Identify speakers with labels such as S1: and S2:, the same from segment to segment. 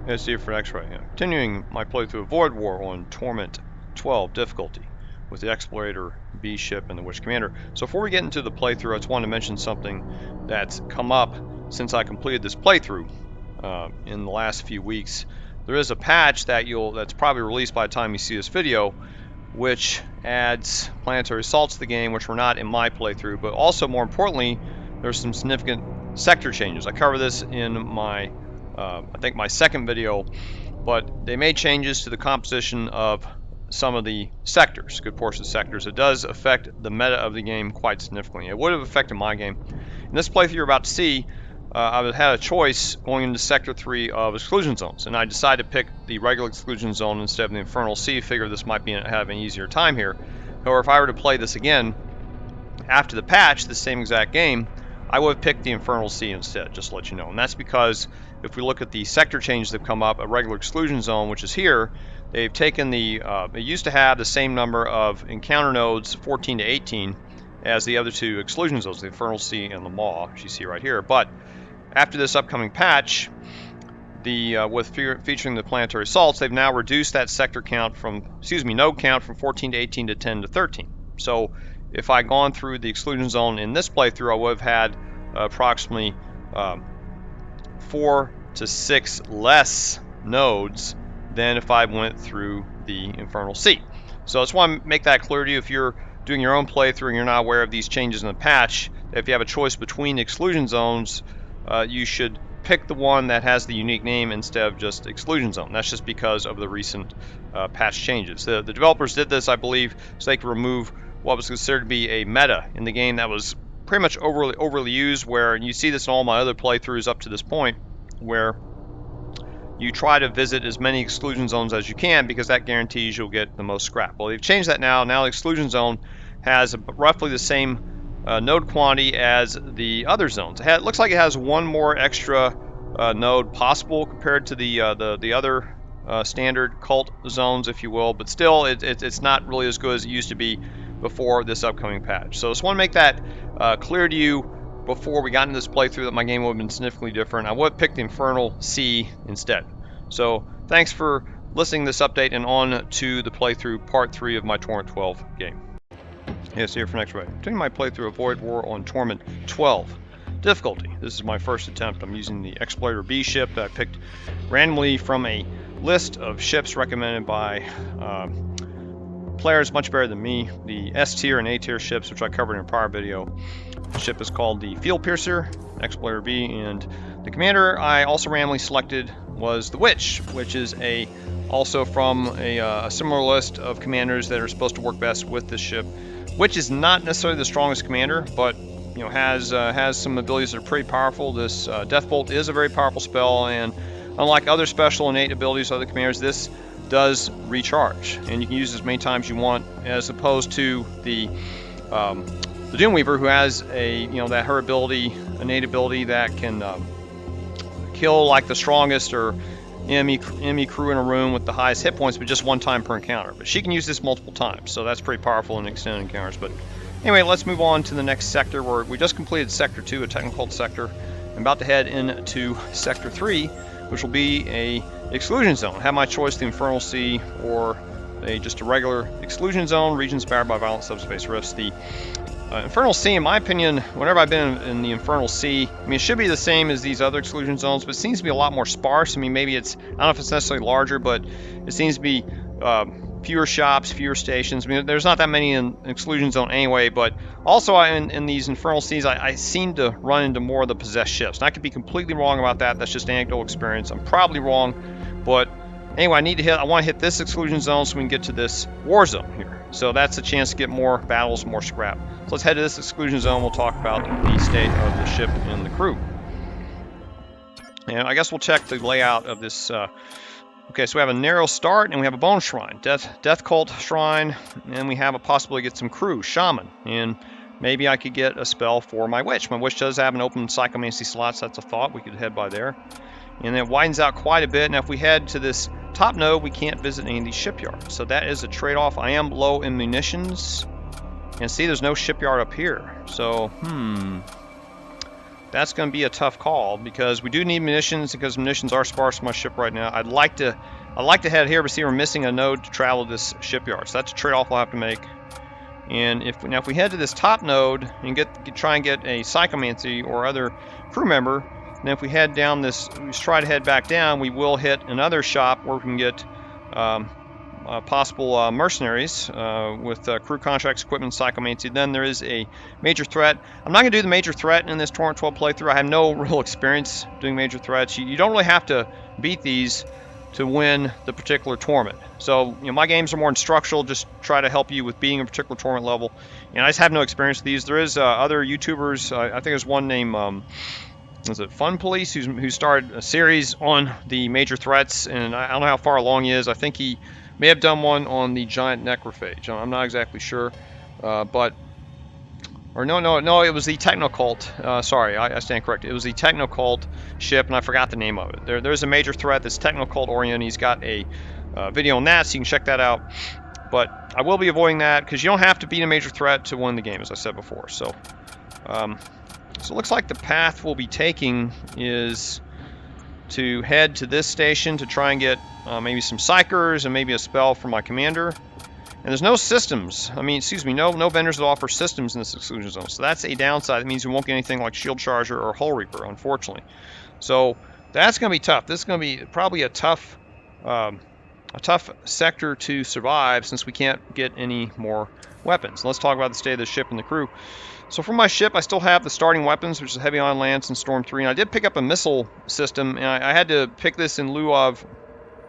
S1: Let's see for X-ray. Continuing my playthrough of Void War on Torment-12 difficulty with the Explorator, B ship, and the Witch Commander. So before we get into the playthrough, I just wanted to mention something that's come up since I completed this playthrough in the last few weeks. There is a patch that's probably released by the time you see this video, which adds planetary assaults to the game, which were not in my playthrough, but also more importantly, there's some significant sector changes. I cover this in my I think my second video, but they made changes to the composition of some of the sectors, a good portion of sectors. It does affect the meta of the game quite significantly. It would have affected my game. In this playthrough you're about to see, I had a choice going into Sector 3 of Exclusion Zones, and I decided to pick the regular Exclusion Zone instead of the Infernal Sea. Figure this might have an easier time here. However, if I were to play this again after the patch, the same exact game, I would have picked the Infernal Sea instead, just to let you know. And that's because if we look at the sector changes that have come up, a regular Exclusion Zone, which is here, they've taken it used to have the same number of encounter nodes, 14 to 18, as the other two Exclusion Zones, the Infernal Sea and the Maw, which you see right here. But after this upcoming patch, featuring the planetary assaults, they've now reduced that sector count node count from 14 to 18 to 10 to 13. So if I'd gone through the Exclusion Zone in this playthrough, I would have had approximately 4 to 6 less nodes than if I went through the Infernal Sea. So I just want to make that clear to you. If you're doing your own playthrough and you're not aware of these changes in the patch, if you have a choice between Exclusion Zones, you should pick the one that has the unique name instead of just Exclusion Zone. That's just because of the recent patch changes. The developers did this, I believe, so they could remove what was considered to be a meta in the game that was pretty much overly used, where you see this in all my other playthroughs up to this point, where you try to visit as many Exclusion Zones as you can because that guarantees you'll get the most scrap. Well, they've changed that now. Now the Exclusion Zone has roughly the same node quantity as the other zones. It looks like it has one more extra node possible compared to the other standard cult zones, if you will, but still it's not really as good as it used to be before this upcoming patch. So I just want to make that clear to you before we got into this playthrough that my game would have been significantly different. I would have picked the Infernal Sea instead. So thanks for listening to this update, and on to the playthrough part 3 of my Torment-12 game. Yes, here for next way. Continuing my playthrough of Void War on Torment-12 difficulty. This is my first attempt. I'm using the Explorator B ship that I picked randomly from a list of ships recommended by players much better than me. The S tier and A tier ships, which I covered in a prior video. The ship is called the Fieldpiercer, Explorator B, and the commander I also randomly selected was the Witch, which is also from a similar list of commanders that are supposed to work best with this ship. Witch is not necessarily the strongest commander, but has some abilities that are pretty powerful. This Death Bolt is a very powerful spell, and unlike other special innate abilities of other commanders, this does recharge, and you can use it as many times you want, as opposed to the Doomweaver, who has her ability, innate ability that can kill like the strongest or enemy crew in a room with the highest hit points, but just one time per encounter. But she can use this multiple times, so that's pretty powerful in extended encounters. But anyway, let's move on to the next sector, where we just completed Sector 2, a technical sector. I'm about to head into Sector 3, which will be a Exclusion Zone. I have my choice, the Infernal Sea or just a regular Exclusion Zone, regions bounded by violent subspace rifts. The Infernal Sea, in my opinion, whenever I've been in the Infernal Sea, I mean, it should be the same as these other Exclusion Zones, but it seems to be a lot more sparse. I mean, maybe I don't know if it's necessarily larger, but it seems to be fewer shops, fewer stations. I mean, there's not that many in Exclusion Zone anyway, but also in these Infernal Seas, I seem to run into more of the possessed ships. And I could be completely wrong about that. That's just anecdotal experience. I'm probably wrong, but anyway, I want to hit this Exclusion Zone so we can get to this War Zone here. So that's a chance to get more battles, more scrap. So let's head to this Exclusion Zone. We'll talk about the state of the ship and the crew. And I guess we'll check the layout of this. Okay, so we have a narrow start, and we have a bone shrine, death cult shrine, and we have a possibility to get some crew, Shaman, and maybe I could get a spell for my Witch. My Witch does have an open Psychomancy slot, so that's a thought. We could head by there. And it widens out quite a bit. Now, if we head to this top node, we can't visit any of these shipyards, so that is a trade-off. I am low in munitions, and see, there's no shipyard up here. So, that's going to be a tough call because we do need munitions, because munitions are sparse on my ship right now. I'd like to head here, but see, we're missing a node to travel to this shipyard, so that's a trade-off we'll have to make. And if we head to this top node and try and get a psychomancy or other crew member, then if we head down this, we try to head back down, we will hit another shop where we can get possible mercenaries with crew contracts, equipment, psychomancy. Then there is a major threat. I'm not going to do the major threat in this Torment 12 playthrough. I have no real experience doing major threats. You don't really have to beat these to win the particular Torment. So, my games are more instructional, just try to help you with beating a particular Torment level. And I just have no experience with these. There is other YouTubers, I think there's one named, was it Fun Police, who started a series on the major threats, and I don't know how far along he is. I think he may have done one on the giant necrophage. I'm not exactly sure, but... Or no, it was the Technocult. Sorry, I stand corrected. It was the Technocult ship, and I forgot the name of it. There's a major threat that's Technocult oriented. He's got a video on that, so you can check that out. But I will be avoiding that, because you don't have to beat a major threat to win the game, as I said before. So it looks like the path we'll be taking is to head to this station to try and get maybe some psychers and maybe a spell from my commander. And there's no systems. No vendors that offer systems in this exclusion zone. So that's a downside. That means we won't get anything like Shield Charger or Hull Reaper, unfortunately. So that's going to be tough. This is going to be probably a tough sector to survive, since we can't get any more weapons. Let's talk about the state of the ship and the crew. So for my ship, I still have the starting weapons, which is Heavy Ion Lance and Storm 3. And I did pick up a missile system, and I had to pick this in lieu of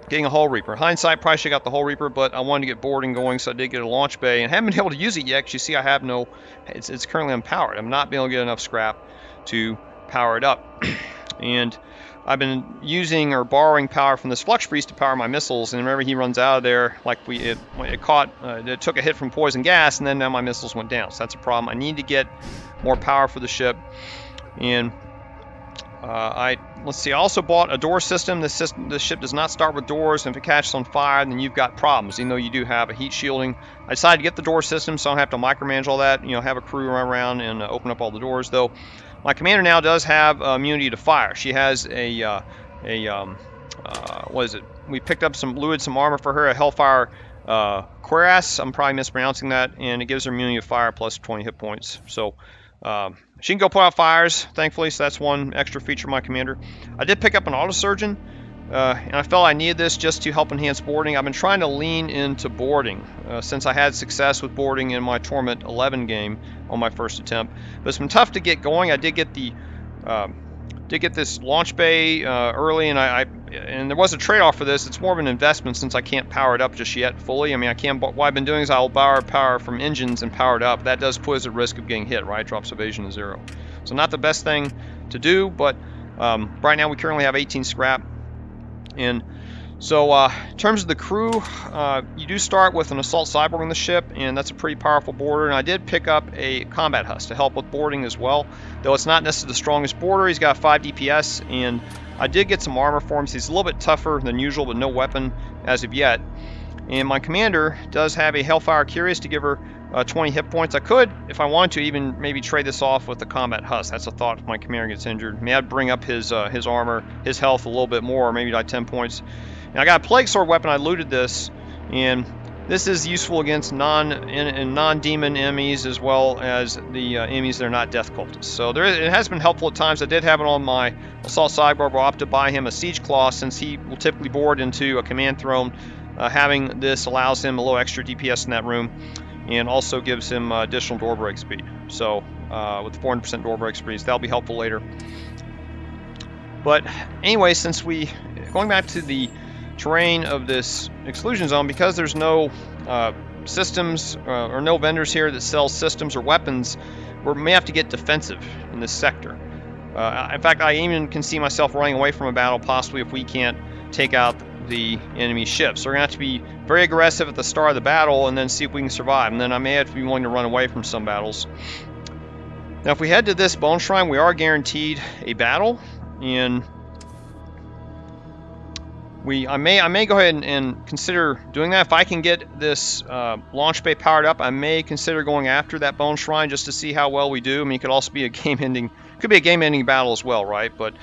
S1: getting a Hull Reaper. Hindsight, probably should have got the Hull Reaper, but I wanted to get boarding going, so I did get a launch bay. And haven't been able to use it yet, because you see I have no... It's currently unpowered. I'm not being able to get enough scrap to power it up. And I've been using or borrowing power from this Flux Priest to power my missiles, and whenever he runs out of there, like it took a hit from poison gas, and then now my missiles went down. So that's a problem. I need to get more power for the ship. And let's see, I also bought a door system. This ship does not start with doors, and if it catches on fire, then you've got problems, even though you do have a heat shielding. I decided to get the door system, so I don't have to micromanage all that, have a crew run around and open up all the doors, though. My commander now does have immunity to fire. She has what is it? We picked up some armor for her, a Hellfire Cuirass. I'm probably mispronouncing that, and it gives her immunity to fire plus 20 hit points. So she can go put out fires, thankfully, so that's one extra feature of my commander. I did pick up an Autosurgeon, and I felt I needed this just to help enhance boarding. I've been trying to lean into boarding since I had success with boarding in my Torment 11 game on my first attempt. But it's been tough to get going. I did get this launch bay early, and there was a trade-off for this. It's more of an investment since I can't power it up just yet fully. I can't. What I've been doing is I'll borrow power from engines and power it up. That does put us at risk of getting hit, right? Drops evasion to 0. So not the best thing to do, but right now we currently have 18 scrap. And so in terms of the crew, you do start with an Assault Cyborg on the ship, and that's a pretty powerful boarder. And I did pick up a Combat Husk to help with boarding as well, though it's not necessarily the strongest boarder. He's got 5 DPS, and I did get some armor for him. So he's a little bit tougher than usual, but no weapon as of yet. And my commander does have a Hellfire Curious to give her 20 hit points. I could, if I wanted to, even maybe trade this off with the Combat Husk. That's a thought if my commander gets injured. I'd bring up his armor, his health a little bit more, maybe like 10 points. And I got a Plague Sword weapon. I looted this, and this is useful against non-demon enemies as well as the enemies that are not Death Cultists. So it has been helpful at times. I did have it on my Assault Cyborg. I'll opt to buy him a Siege Claw since he will typically board into a command throne. Having this allows him a little extra DPS in that room, and also gives him additional door break speed. So with 400% door break speed, that'll be helpful later. But anyway, going back to the terrain of this exclusion zone, because there's no systems or no vendors here that sell systems or weapons, we may have to get defensive in this sector. In fact, I even can see myself running away from a battle, possibly if we can't take out the enemy ships. So we're going to have to be very aggressive at the start of the battle and then see if we can survive. And then I may have to be willing to run away from some battles. Now, if we head to this Bone Shrine, we are guaranteed a battle. And I may go ahead and consider doing that. If I can get this launch bay powered up, I may consider going after that Bone Shrine just to see how well we do. It could also be a game-ending Could be a game-ending battle as well, right? But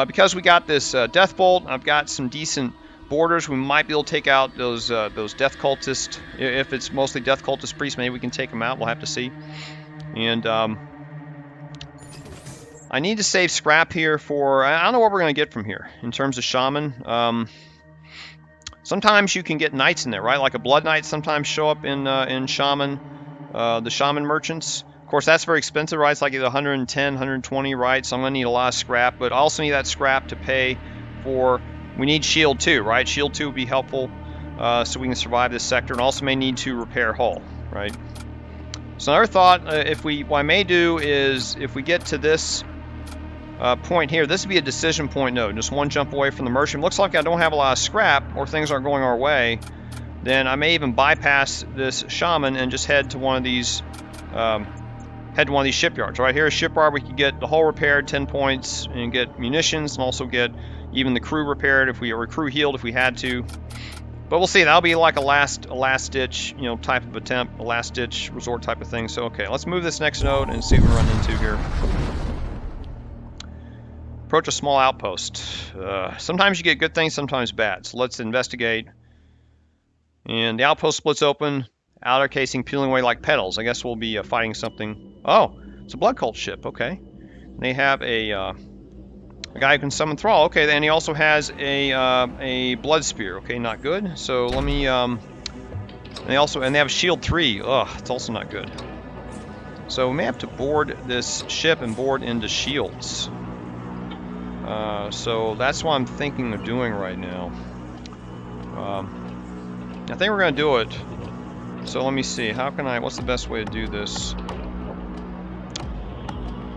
S1: because we got this Death Bolt, I've got some decent borders. We might be able to take out those Death Cultist. If it's mostly Death Cultist priests, maybe we can take them out. We'll have to see. And I need to save scrap here for... I don't know what we're going to get from here in terms of Shaman. Sometimes you can get knights in there, right? Like a Blood Knight sometimes show up in Shaman, the Shaman merchants. Of course, that's very expensive, right? It's like either 110, 120, right? So I'm going to need a lot of scrap, but I also need that scrap to pay for... We need Shield 2, right? Shield 2 would be helpful so we can survive this sector, and also may need to repair hull, right? So another thought, what I may do is, if we get to this point here, this would be a decision point node, just one jump away from the merchant. Looks like I don't have a lot of scrap, or things aren't going our way. Then I may even bypass this Shaman and just head to one of these shipyards. Right here, a shipyard, we could get the hull repaired, 10 points, and get munitions, and also get even the crew repaired or crew healed if we had to. But we'll see. That'll be like a last ditch, type of attempt, a last ditch resort type of thing. So okay, let's move this next node and see what we run into here. Approach a small outpost. Sometimes you get good things, sometimes bad. So let's investigate. And the outpost splits open. Outer casing peeling away like petals. I guess we'll be fighting something. Oh, it's a blood cult ship. Okay. They have a guy who can summon Thrall. Okay, and he also has a blood spear. Okay, not good. So let me. They have shield 3. Ugh, it's also not good. So we may have to board this ship and board into shields. So that's what I'm thinking of doing right now. I think we're going to do it. So let me see. What's the best way to do this?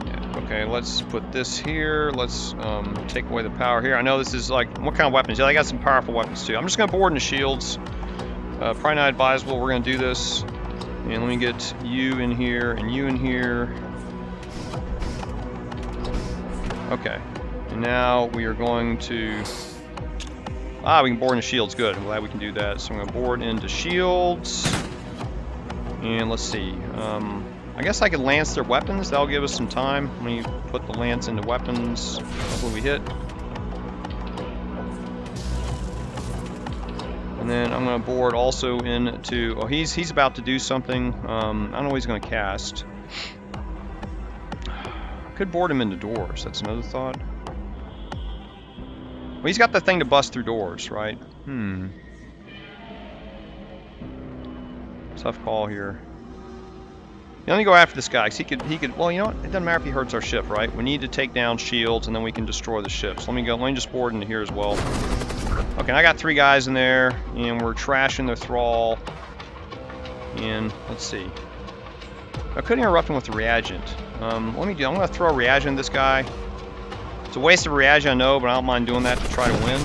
S1: Yeah, okay, let's put this here. Let's take away the power here. I know this is like, what kind of weapons? Yeah, they got some powerful weapons too. I'm just going to board into shields. Probably not advisable. We're going to do this. And let me get you in here and you in here. Okay. And now we are going to... we can board into shields. Good. I'm glad we can do that. So I'm going to board into shields. And let's see. I guess I could lance their weapons. That'll give us some time. Let me put the lance into weapons. Hopefully we hit. And then I'm going to board also into... Oh, he's about to do something. I don't know what he's going to cast. I could board him into doors. That's another thought. Well, he's got the thing to bust through doors, right? Tough call here. Yeah, let me go after this guy, because he could, well, you know what? It doesn't matter if he hurts our ship, right? We need to take down shields, and then we can destroy the ships. Let me just board into here as well. Okay, I got 3 guys in there, and we're trashing their thrall. And, let's see. I could interrupt him with the reagent. I'm going to throw a reagent at this guy. It's a waste of a reagent, I know, but I don't mind doing that to try to win.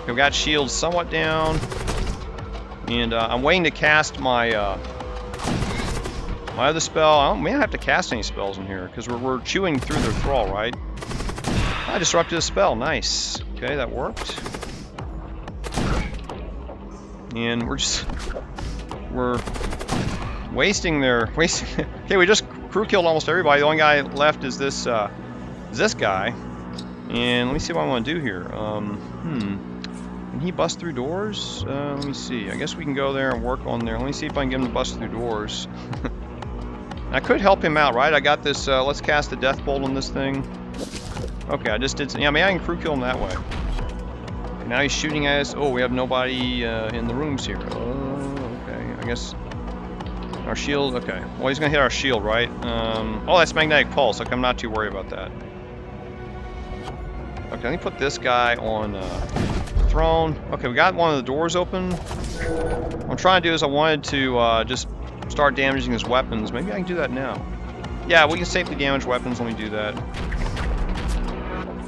S1: Okay, we got shields somewhat down. And I'm waiting to cast my my other spell. I may not have to cast any spells in here, because we're chewing through their thrall, right? I disrupted a spell. Nice. Okay, that worked. And we're wasting their... Okay, we just crew killed almost everybody. The only guy left is this guy. And let me see what I want to do here. Can he bust through doors? Let me see. I guess we can go there and work on there. Let me see if I can get him to bust through doors. I could help him out, right? I got this, let's cast the Death Bolt on this thing. Okay, I just did some, yeah, maybe I can crew kill him that way. Okay, now he's shooting at us. Oh, we have nobody in the rooms here. Oh, okay. I guess our shield, okay. Well, he's gonna hit our shield, right? Oh, that's magnetic pulse. Okay, I'm not too worried about that. Okay, let me put this guy on throne. Okay, we got one of the doors open. What I'm trying to do is I wanted to just start damaging his weapons. Maybe I can do that now. Yeah, we can safely damage weapons. Let me do that.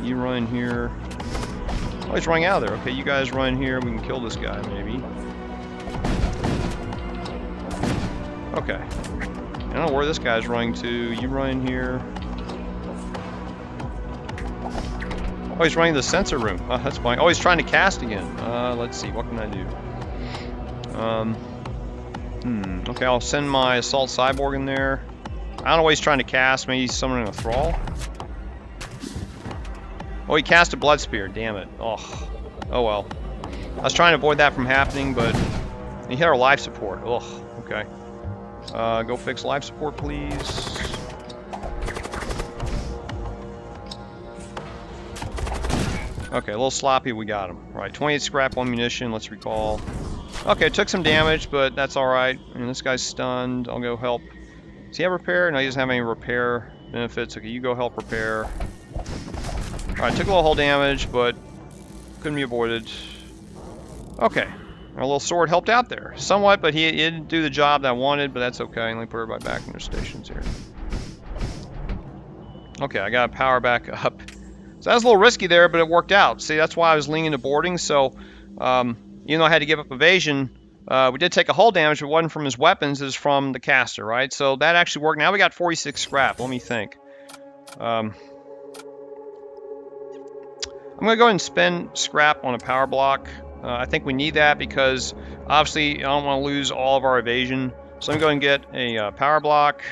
S1: You run in here. Oh, he's running out of there. Okay, you guys run in here. We can kill this guy, maybe. Okay. I don't know where this guy's running to. You run in here. Oh, he's running the sensor room. Oh, that's fine. Oh, he's trying to cast again. Let's see. What can I do? Okay, I'll send my Assault Cyborg in there. I don't know what he's trying to cast. Maybe he's summoning a thrall. Oh, he cast a blood spear. Damn it. Oh. Oh well. I was trying to avoid that from happening, but he hit our life support. Ugh. Okay. Go fix life support, please. Okay, a little sloppy. We got him. Right. 28 scrap, 1 munition. Let's recall. Okay, took some damage, but that's all right. And this guy's stunned. I'll go help. Does he have repair? No, he doesn't have any repair benefits. Okay, you go help repair. Alright, took a little hull damage, but couldn't be avoided. Okay. Our little sword helped out there. Somewhat, but he didn't do the job that I wanted, but that's okay. Let me put everybody back in their stations here. Okay, I got to power back up. So that was a little risky there, but it worked out. See, that's why I was leaning to boarding. So, even though I had to give up evasion, we did take a hull damage, but it wasn't from his weapons, it was from the caster, right? So that actually worked. Now we got 46 scrap. Let me think. I'm going to go ahead and spend scrap on a power block. I think we need that because, obviously, I don't want to lose all of our evasion. So I'm going to get a power block.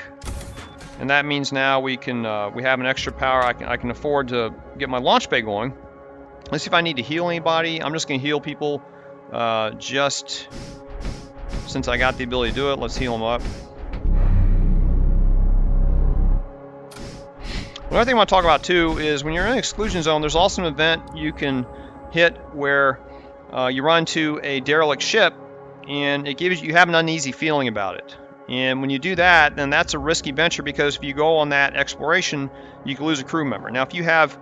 S1: And that means now we can we have an extra power. I can afford to get my launch bay going. Let's see if I need to heal anybody. I'm just going to heal people just since I got the ability to do it. Let's heal them up. Another thing I want to talk about too is when you're in an exclusion zone, there's also an event you can hit where you run to a derelict ship, and it gives you have an uneasy feeling about it. And when you do that, then that's a risky venture because if you go on that exploration, you can lose a crew member. Now, if you have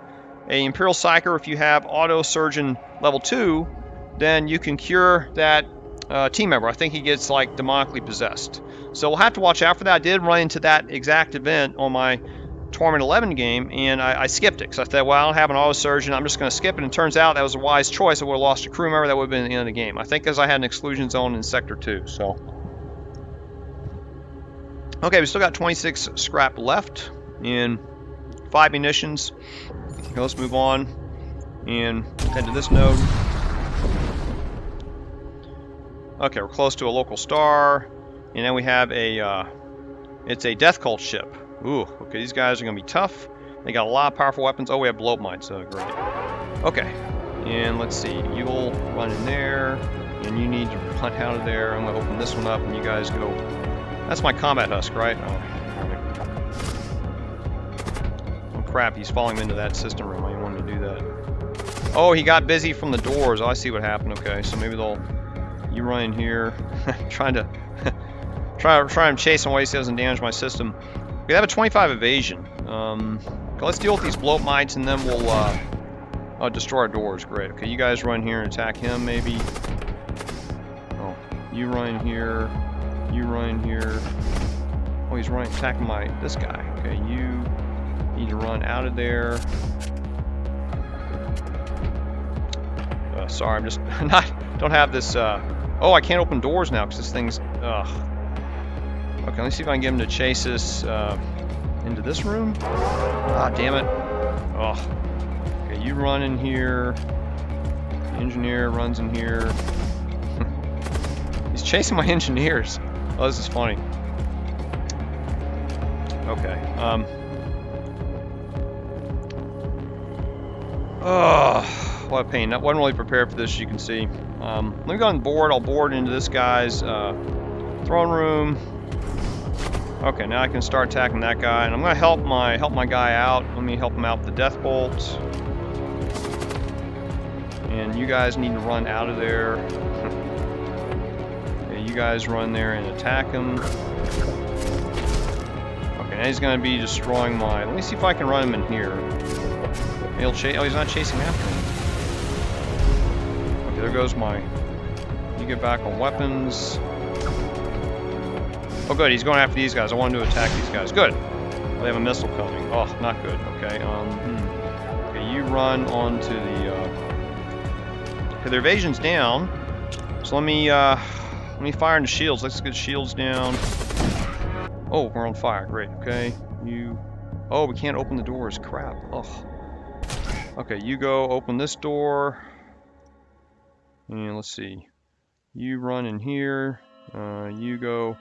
S1: a Imperial Psyker, if you have Auto Surgeon level 2, then you can cure that team member. I think he gets like demonically possessed. So we'll have to watch out for that. I did run into that exact event on my Torment 11 game, and I skipped it because I thought, well, I don't have an Auto Surgeon. I'm just going to skip it. And it turns out that was a wise choice. I would have lost a crew member. That would have been the end of the game. I think because I had an exclusion zone in Sector 2. So. Okay, we still got 26 scrap left and 5 munitions. Okay, let's move on and head to this node. Okay, we're close to a local star, and then we have a it's a death cult ship. Ooh, okay, these guys are gonna be tough. They got a lot of powerful weapons. Oh, we have blow up mines. Great. Okay, and let's see. You'll run in there, and you need to run out of there. I'm gonna open this one up, and you guys go. That's my combat husk, right? Oh crap, he's falling into that system room. I didn't want him to do that. Oh, he got busy from the doors. Oh, I see what happened. Okay, so maybe they'll... You run in here. trying to chase him away so he doesn't damage my system. We have a 25 evasion. Okay, let's deal with these blow-up mites and then we'll destroy our doors. Great. Okay, you guys run here and attack him maybe. Oh, you run in here. You run in here. Oh, he's running, attacking this guy. Okay, you need to run out of there. Sorry, I'm just don't have this. Oh, I can't open doors now because this thing's. Okay, let's see if I can get him to chase us into this room. Ah, damn it. Oh. Okay, you run in here. The engineer runs in here. He's chasing my engineers. Oh, this is funny. Okay. Oh, what a pain. I wasn't really prepared for this, as you can see. Let me go on board. I'll board into this guy's throne room. Okay, now I can start attacking that guy, and I'm gonna help my guy out. Let me help him out with the death bolt. And you guys need to run out of there. You guys run there and attack him. Okay, now he's going to be destroying my... Let me see if I can run him in here. He'll chase... Oh, he's not chasing after me. Okay, there goes my... You get back on weapons. Oh, good. He's going after these guys. I wanted to attack these guys. Good. They have a missile coming. Oh, not good. Okay. Okay, you run onto the... Okay, their evasion's down. So let me fire into shields. Let's get shields down. Oh, we're on fire. Great. Okay. You... Oh, we can't open the doors. Crap. Oh. Okay, you go open this door. And let's see. You run in here. You go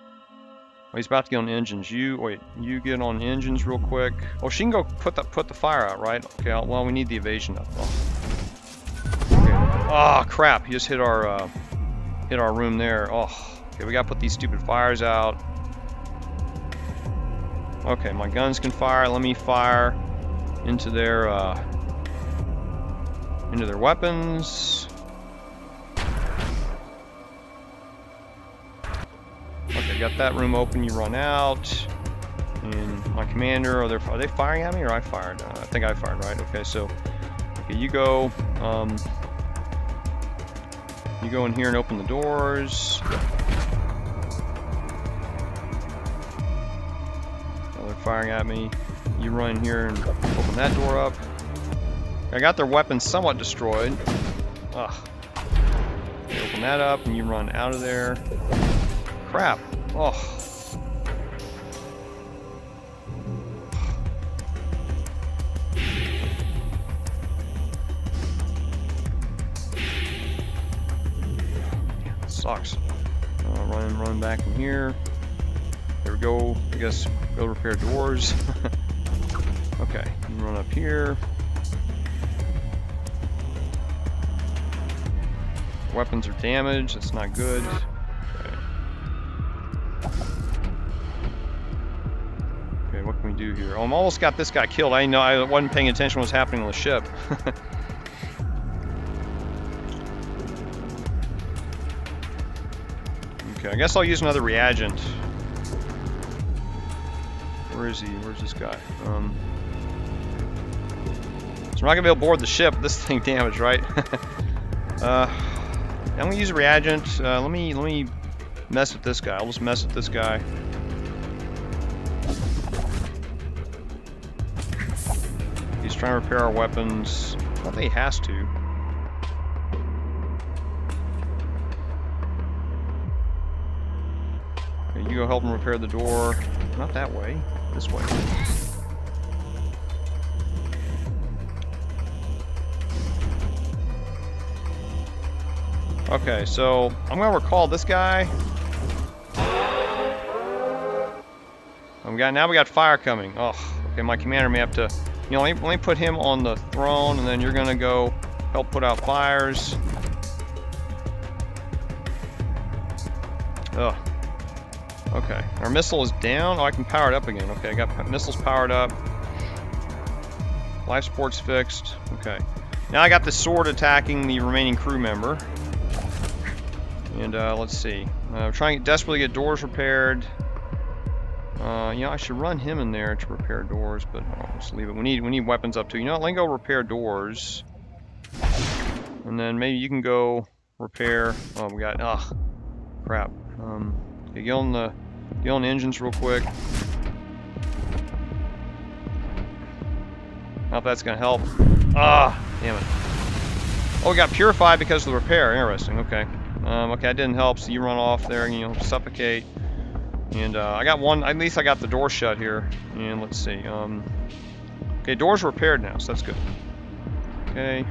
S1: Oh, he's about to get on engines. Wait, you get on engines real quick. Oh, she can go put the fire out, right? Okay, well, we need the evasion up. Oh. Okay. Oh, crap. He just hit our room there. Oh, okay, we gotta put these stupid fires out. Okay, my guns can fire. Let me fire into their weapons. Okay, got that room open. You run out. And my commander, are they firing at me, or I fired? I think I fired, right? Okay, so okay, you go in here and open the doors. Oh, they're firing at me. You run in here and open that door up. I got their weapons somewhat destroyed. Ugh. Okay, open that up and you run out of there. Crap. Oh. Sucks. Run back in here. There we go. I guess go repair doors. Okay, you run up here. Weapons are damaged. That's not good. Okay, what can we do here? Oh, I'm almost got this guy killed. I wasn't paying attention to what was happening on the ship. Okay, I guess I'll use another reagent. Where is he? Where's this guy? So we're not gonna be able to board the ship. This thing damaged, right? I'm gonna use a reagent. Let me mess with this guy. I'll just mess with this guy. He's trying to repair our weapons. I don't think he has to. Okay, you go help him repair the door. Not that way. This way. Okay, so I'm gonna recall this guy. Now we got fire coming. Oh, okay. My commander may have to, let me put him on the throne, and then you're gonna go help put out fires. Ugh. Okay, our missile is down. Oh, I can power it up again. Okay, I got missiles powered up. Life support's fixed. Okay. Now I got the sword attacking the remaining crew member. And let's see. Trying to desperately get doors repaired. I should run him in there to repair doors, but I'll just leave it. We need weapons up too. You know what? Let me go repair doors. And then maybe you can go repair. Oh, we got. Ugh. Crap. Okay, get on the engines real quick. I don't know if that's gonna help. Ah, damn it. Oh, we got purified because of the repair. Interesting. Okay. Okay, that didn't help. So you run off there and suffocate. And I got one. At least I got the door shut here. And let's see. Okay, doors are repaired now, so that's good. Okay.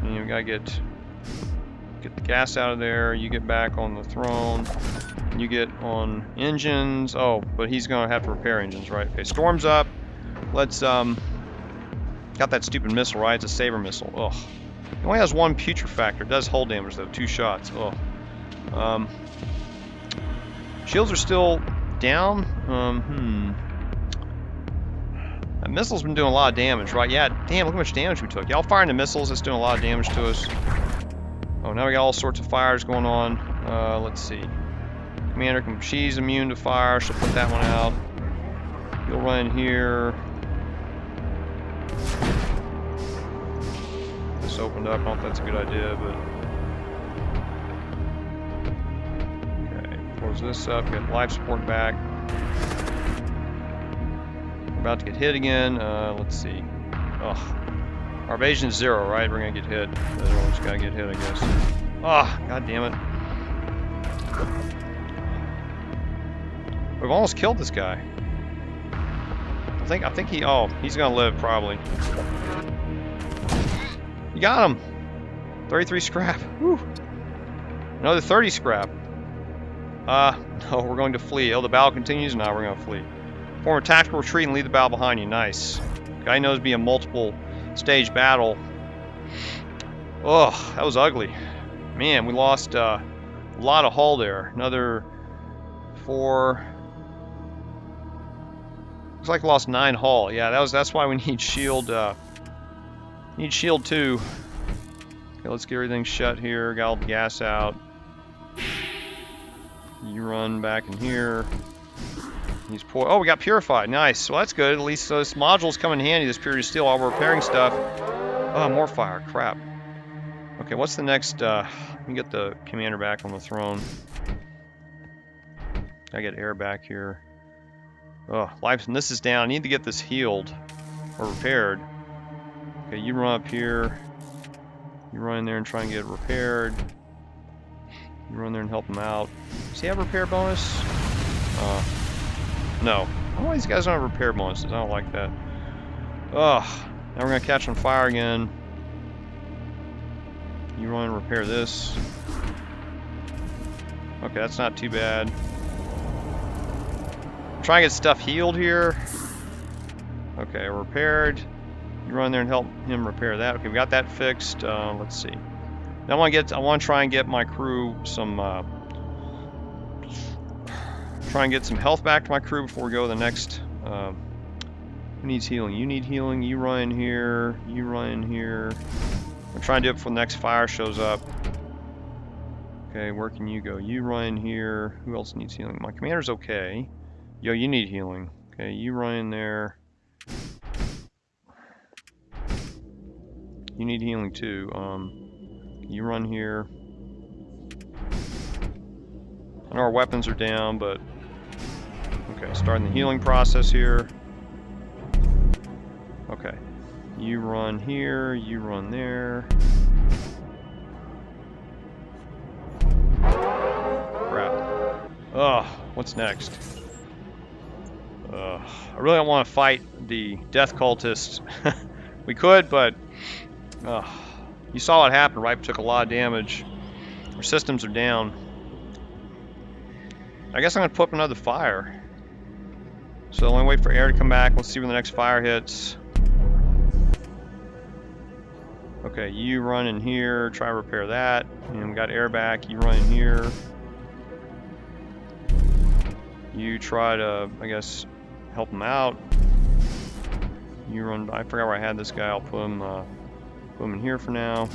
S1: And we gotta get the gas out of there. You get back on the throne. You get on engines. Oh, but he's gonna have to repair engines, right? Okay, storm's up. Let's got that stupid missile, right? It's a saber missile. Ugh. It only has one putrefactor. It does hull damage though, 2 shots. Ugh. Shields are still down. That missile's been doing a lot of damage, right? Yeah, damn, look how much damage we took. Y'all firing the missiles, it's doing a lot of damage to us. Oh, now we got all sorts of fires going on. Let's see. Commander, she's immune to fire. She'll put that one out. You'll run in here. This opened up. I don't know if that's a good idea, but okay. Close this up. Get life support back. We're about to get hit again. Let's see. Ugh. Our evasion is 0, right? We're gonna get hit. Everyone's gotta get hit, I guess. Ah, god damn it. We've almost killed this guy. I think he's gonna live probably. You got him. 33 scrap. Whew. Another 30 scrap. No, we're going to flee. Oh, the battle continues? Now we're going to flee. Form a tactical retreat and leave the battle behind you. Nice. Guy knows it'd be a multiple stage battle. Oh, that was ugly. Man, we lost a lot of hull there. Another 4. Looks like we lost 9 hull. Yeah, that's why we need shield. Need shield 2. Okay, let's get everything shut here. Got all the gas out. You run back in here. Oh, we got purified. Nice. Well, that's good. At least this module's come in handy this period of steel while we're repairing stuff. Oh, more fire. Crap. Okay, what's the next? Let me get the commander back on the throne. I get air back here. Oh, life, and this is down. I need to get this healed or repaired. Okay, you run up here. You run in there and try and get it repaired. You run there and help him out. Does he have a repair bonus? No. Oh, these guys don't have repair bonuses. I don't like that. Ugh. Now we're going to catch on fire again. You run and repair this. Okay, that's not too bad. I'm trying to get stuff healed here. Okay, repaired. You run there and help him repair that. Okay, we got that fixed. Let's see. Now I want to try and get my crew some try and get some health back to my crew before we go to the next. Who needs healing? You need healing. You run in here. You run in here. I'm trying to do it before the next fire shows up. Okay, where can you go? You run in here. Who else needs healing? My commander's okay. Yo, you need healing. Okay, you run in there. You need healing too. You run here. I know our weapons are down, but okay, starting the healing process here. Okay, you run here, you run there. Crap. Ugh, what's next? I really don't want to fight the death cultists. We could, but you saw what happened, right? We took a lot of damage. Our systems are down. I guess I'm going to put up another fire. So let me wait for air to come back. Let's see when the next fire hits. Okay, you run in here, try to repair that. And we got air back. You run in here. You try to, I guess, help him out. You run. I forgot where I had this guy. I'll put him in here for now.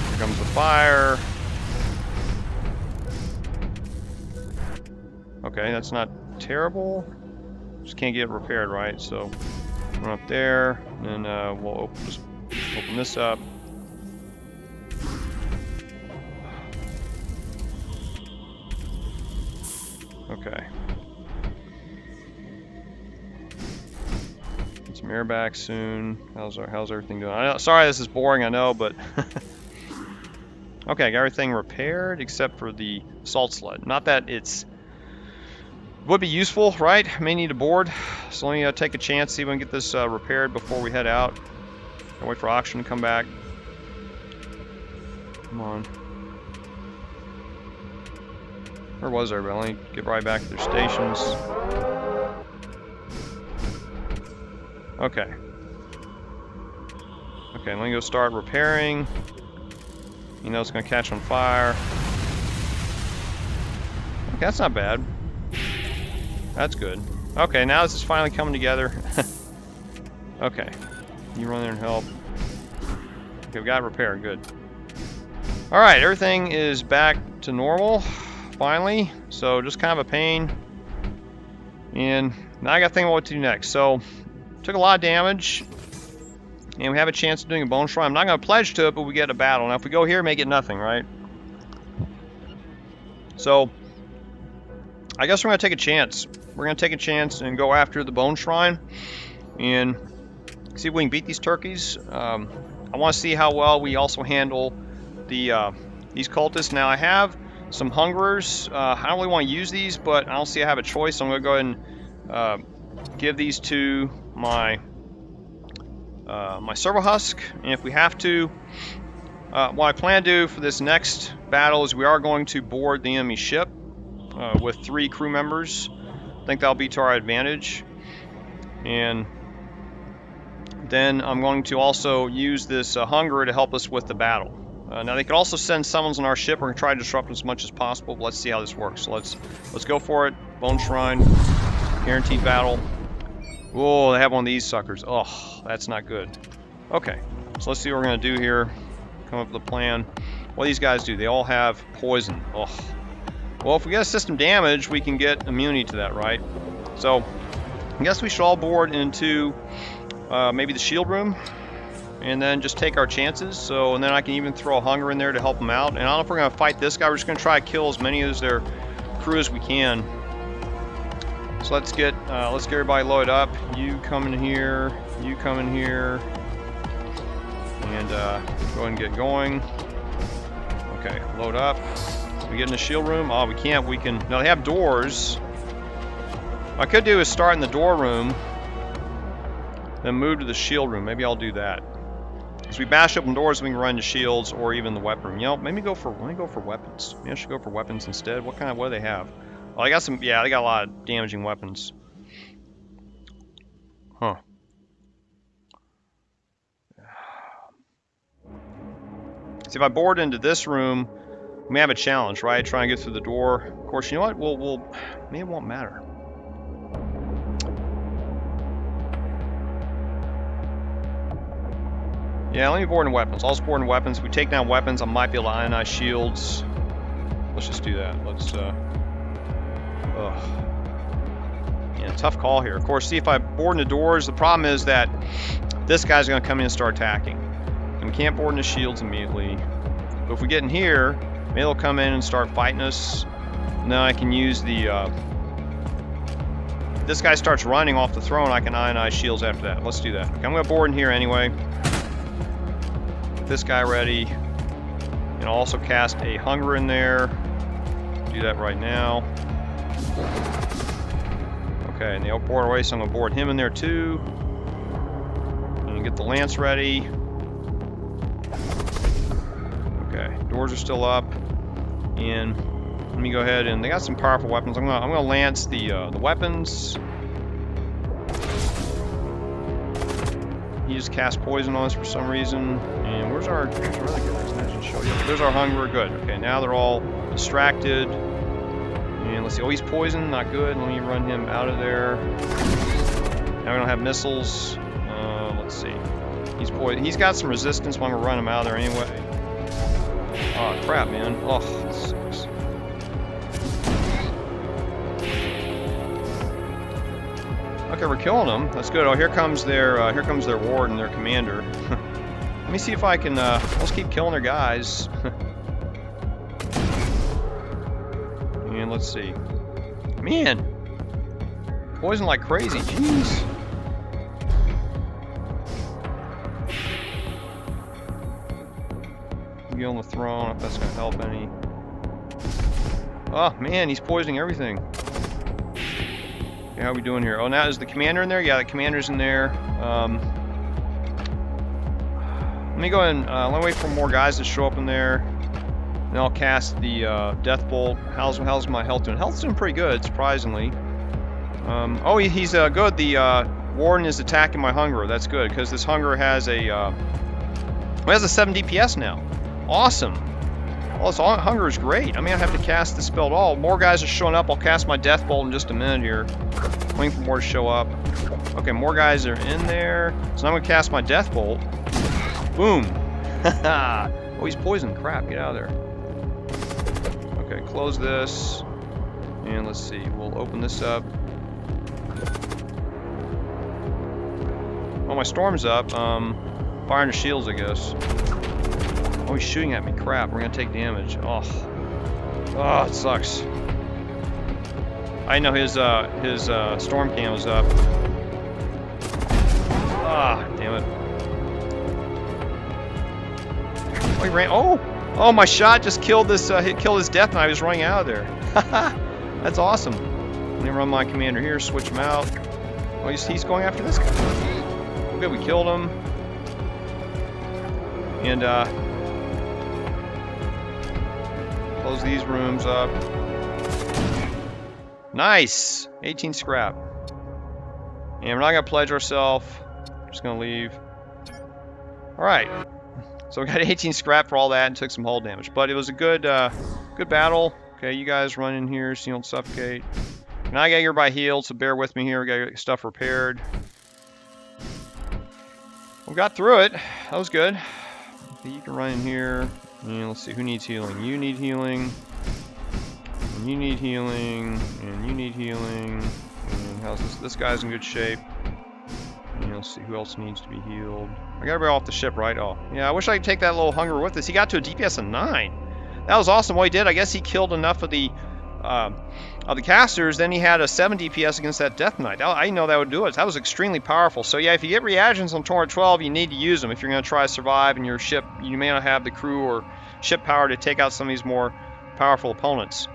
S1: Here comes the fire. Okay, that's not terrible. Just can't get it repaired, right? So run up there, and then we'll just open this up. Okay. Get some air back soon. How's everything doing? Sorry, this is boring, I know, but okay, got everything repaired except for the Assault Sled. Not that it's would be useful, right? May need a board, so let me take a chance, see if we can get this repaired before we head out. I'll wait for auction to come back. Come on. Where was everybody? Let me get right back to their stations. Okay. Okay, let me go start repairing. You know it's going to catch on fire. Okay, that's not bad. That's good. Okay, now this is finally coming together. Okay. You run there and help. Okay, we got it repaired. Good. Alright, everything is back to normal. Finally. So, just kind of a pain. And now I got to think about what to do next. So, took a lot of damage. And we have a chance of doing a bone shrine. I'm not going to pledge to it, but we get a battle. Now, if we go here, we may get nothing, right? So, I guess we're going to take a chance. We're going to take a chance and go after the bone shrine and see if we can beat these turkeys. I want to see how well we also handle the these cultists. Now I have some hungerers. I don't really want to use these, but I don't see I have a choice. So I'm going to go ahead and give these to my my servo husk, and if we have to, what I plan to do for this next battle is we are going to board the enemy ship with 3 crew members. I think that'll be to our advantage. And then I'm going to also use this hunger to help us with the battle. Now they could also send summons on our ship. We're going to try to disrupt as much as possible, but let's see how this works. So let's go for it. Bone Shrine. Guaranteed battle. Whoa, they have one of these suckers. Oh, that's not good. Okay, so let's see what we're going to do here. Come up with a plan. What do these guys do? They all have poison. Oh. Well, if we get a system damage, we can get immunity to that, right? So, I guess we should all board into maybe the shield room. And then just take our chances. So, and then I can even throw a hunger in there to help them out. And I don't know if we're going to fight this guy. We're just going to try to kill as many of their crew as we can. So let's get everybody loaded up. You come in here. You come in here. And go ahead and get going. Okay, load up. We get in the shield room. Oh, we can't. We can. No, they have doors. What I could do is start in the door room, then move to the shield room. Maybe I'll do that. As we bash open doors, we can run to shields or even the weapon room. You know, let me go for weapons. Maybe I should go for weapons instead. What do they have? Oh, they got some. Yeah, they got a lot of damaging weapons. Huh. See, if I board into this room, we may have a challenge, right? Trying to get through the door. Of course, you know what? Maybe it won't matter. Yeah, let me board in weapons. I'll just board in weapons. If we take down weapons, I might be able to ionize shields. Let's just do that. Let's, yeah, tough call here. Of course, see, if I board in the doors, the problem is that this guy's going to come in and start attacking. And we can't board in the shields immediately. But if we get in here, maybe they'll come in and start fighting us. And then I can use the, if this guy starts running off the throne, I can ionize shields after that. Let's do that. Okay, I'm going to board in here anyway. This guy ready, and I'll also cast a hunger in there. Do that right now. Okay, and they'll board away, so I'm gonna board him in there too. And get the lance ready. Okay, doors are still up, and let me go ahead and they got some powerful weapons. I'm gonna lance the weapons. He just cast poison on us for some reason. And where's our other guys? Show you. There's our hunger. Good. Okay, now they're all distracted. And let's see. Oh, he's poisoned. Not good. Let me run him out of there. Now we don't have missiles. Let's see. He's poisoned. He's got some resistance, but I'm gonna run him out of there anyway. Oh crap, man. Oh, this sucks. Okay, we're killing them. That's good. Oh, here comes their warden, their commander. Let me see if I can. Let's keep killing their guys. And let's see. Man, poison like crazy. Jeez. Get on the throne. If that's gonna help any. Oh man, he's poisoning everything. Okay, how are we doing here? Oh, now is the commander in there? Yeah, the commander's in there. Let me go ahead and let me wait for more guys to show up in there. Then I'll cast the Death Bolt. How's my health doing? Health's doing pretty good, surprisingly. Oh, he's good. The warden is attacking my hunger. That's good because this hunger has a it has a 7 DPS now. Awesome. Well, this hunger is great. I mean, I have to cast the spell at all. More guys are showing up. I'll cast my Death Bolt in just a minute here. Waiting for more to show up. Okay, more guys are in there. So now I'm going to cast my Death Bolt. Boom. Oh, he's poisoned. Crap, get out of there. Okay, close this. And let's see. We'll open this up. Oh, my storm's up. Firing the shields, I guess. Oh, he's shooting at me. Crap, we're gonna take damage. Oh, it sucks. I know his storm cannon was up. Ah, damn it. Oh, he ran. Oh, my shot just killed this. Killed his death knight. He was running out of there. That's awesome. Let me run my commander here. Switch him out. Oh, he's going after this guy. Okay, we killed him. And Close these rooms up. Nice! 18 scrap. And we're not going to pledge ourselves. Just going to leave. Alright. So we got 18 scrap for all that and took some hull damage. But it was a good good battle. Okay, you guys run in here so you don't suffocate. Now I got everybody healed, so bear with me here. We got to get stuff repaired. We got through it. That was good. Okay, you can run in here. And let's see, who needs healing? You need healing. And you need healing. And you need healing. And how's this? This guy's in good shape. And let's see, who else needs to be healed? I got everybody off the ship, right? Oh, yeah, I wish I could take that little hunger with us. He got to a DPS of 9. That was awesome. What he did, I guess he killed enough of the casters, then he had a 7 DPS against that Death Knight. I didn't know that would do it. That was extremely powerful. So yeah, if you get reagents on Torment-12, you need to use them if you're going to try to survive in your ship. You may not have the crew or ship power to take out some of these more powerful opponents.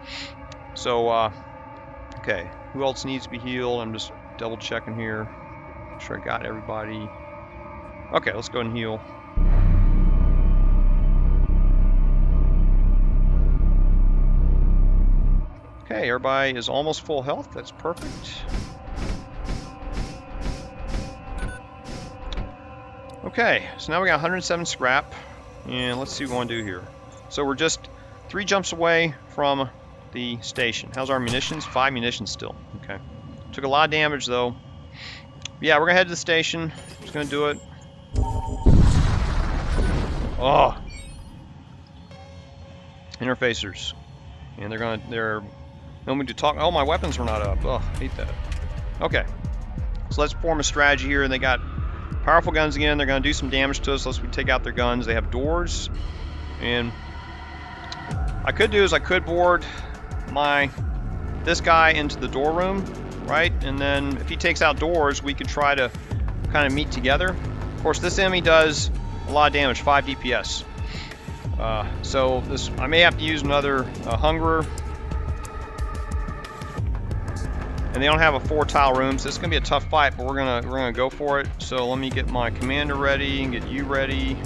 S1: So, okay, who else needs to be healed? I'm just double checking here. Make sure I got everybody. Okay, let's go and heal. Okay, everybody is almost full health. That's perfect. Okay, so now we got 107 scrap. And let's see what we want to do here. So we're just 3 jumps away from the station. How's our munitions? 5 munitions still. Okay. Took a lot of damage though. Yeah, we're gonna head to the station. Just gonna do it. Oh. Interfacers. And they're no need to talk. Oh, my weapons were not up. Oh, hate that. Okay. So let's form a strategy here. They got powerful guns again. They're going to do some damage to us unless we take out their guns. They have doors. And I could do is I could board this guy into the door room, right? And then if he takes out doors, we could try to kind of meet together. Of course, this enemy does a lot of damage, 5 DPS. So I may have to use another Hungerer. And they don't have a 4-tile room, so it's gonna be a tough fight, but we're gonna go for it. So let me get my commander ready and get you ready.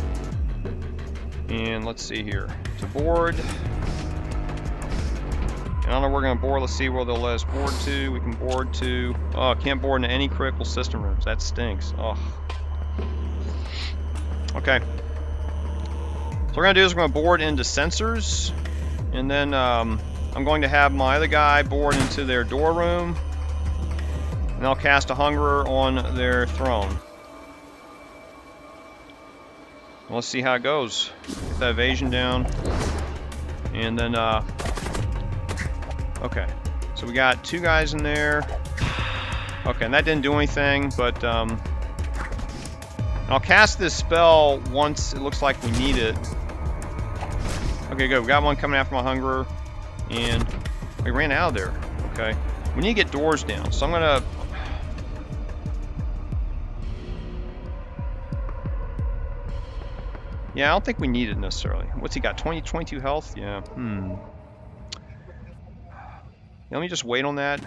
S1: And let's see here. To board. And I don't know where we're gonna board. Let's see where they'll let us board to. We can board to. Oh, can't board into any critical system rooms. That stinks. Oh. Okay. So what we're gonna do is we're gonna board into sensors, and then I'm going to have my other guy board into their door room. And I'll cast a Hungerer on their throne. Let's see how it goes. Get that evasion down. And then, okay. So we got 2 guys in there. Okay, and that didn't do anything, but, I'll cast this spell once it looks like we need it. Okay, good. We got one coming after my Hungerer. And we ran out of there. Okay. We need to get doors down. So I'm gonna... Yeah, I don't think we need it necessarily. What's he got? 22 health? Yeah. Let me just wait on that.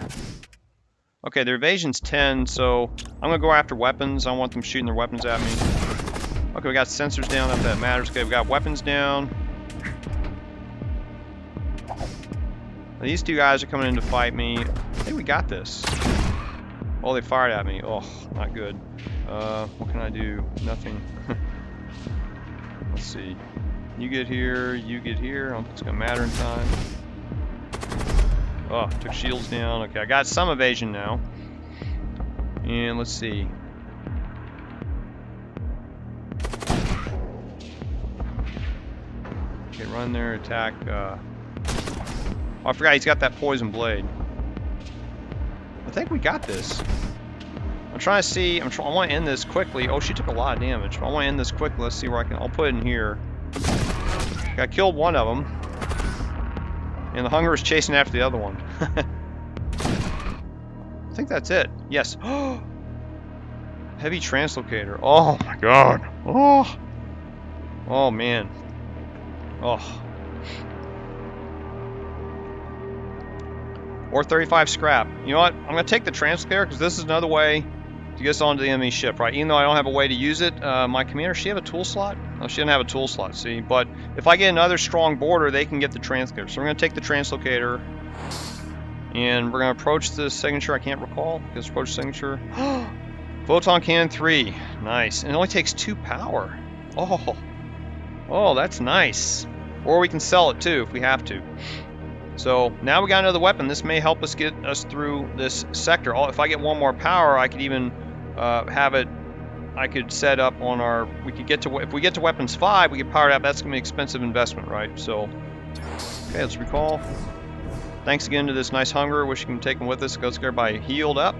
S1: Okay, their evasion's 10, so I'm gonna go after weapons. I don't want them shooting their weapons at me. Okay, we got sensors down, if that matters. Okay, we got weapons down. These 2 guys are coming in to fight me. I think we got this. Oh, they fired at me. Oh, not good. What can I do? Nothing. Let's see. You get here, you get here. I don't think it's gonna matter in time. Oh, took shields down. Okay, I got some evasion now. And let's see. Okay, run there, attack. Oh, I forgot he's got that poison blade. I think we got this. I'm trying to see. I want to end this quickly. Oh, she took a lot of damage. I want to end this quickly. Let's see where I can. I'll put it in here. I killed one of them, and the Hungerer is chasing after the other one. I think that's it. Yes. Heavy Translocator. Oh my God. Oh. Oh man. Oh. Or 35 scrap. You know what? I'm going to take the Translocator because this is another way to get us onto the enemy ship, right? Even though I don't have a way to use it, my commander, does she have a tool slot? No, she doesn't have a tool slot, see? But if I get another strong border, they can get the Translocator. So we're going to take the Translocator, and we're going to approach the signature. I can't recall. Let's approach signature. Photon Cannon 3. Nice. And it only takes 2 power. Oh, that's nice. Or we can sell it too if we have to. So now we got another weapon. This may help us get us through this sector. If I get 1 more power, I could even have it. I could set up on our. We could get to if we get to weapons 5, we get powered up. That's gonna be an expensive investment, right? So, okay, let's recall. Thanks again to this nice hunger. Wish you can take him with us. Let's get everybody healed up.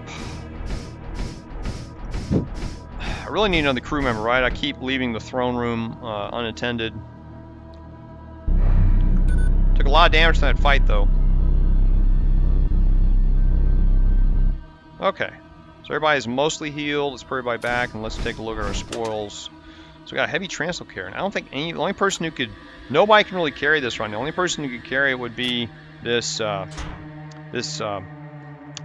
S1: I really need another crew member, right? I keep leaving the throne room unattended. Took a lot of damage to that fight, though. Okay. So everybody's mostly healed. Let's put everybody back, and let's take a look at our spoils. So we got a heavy Translocator. And I don't think the only person who could... Nobody can really carry this right now. The only person who could carry it would be this...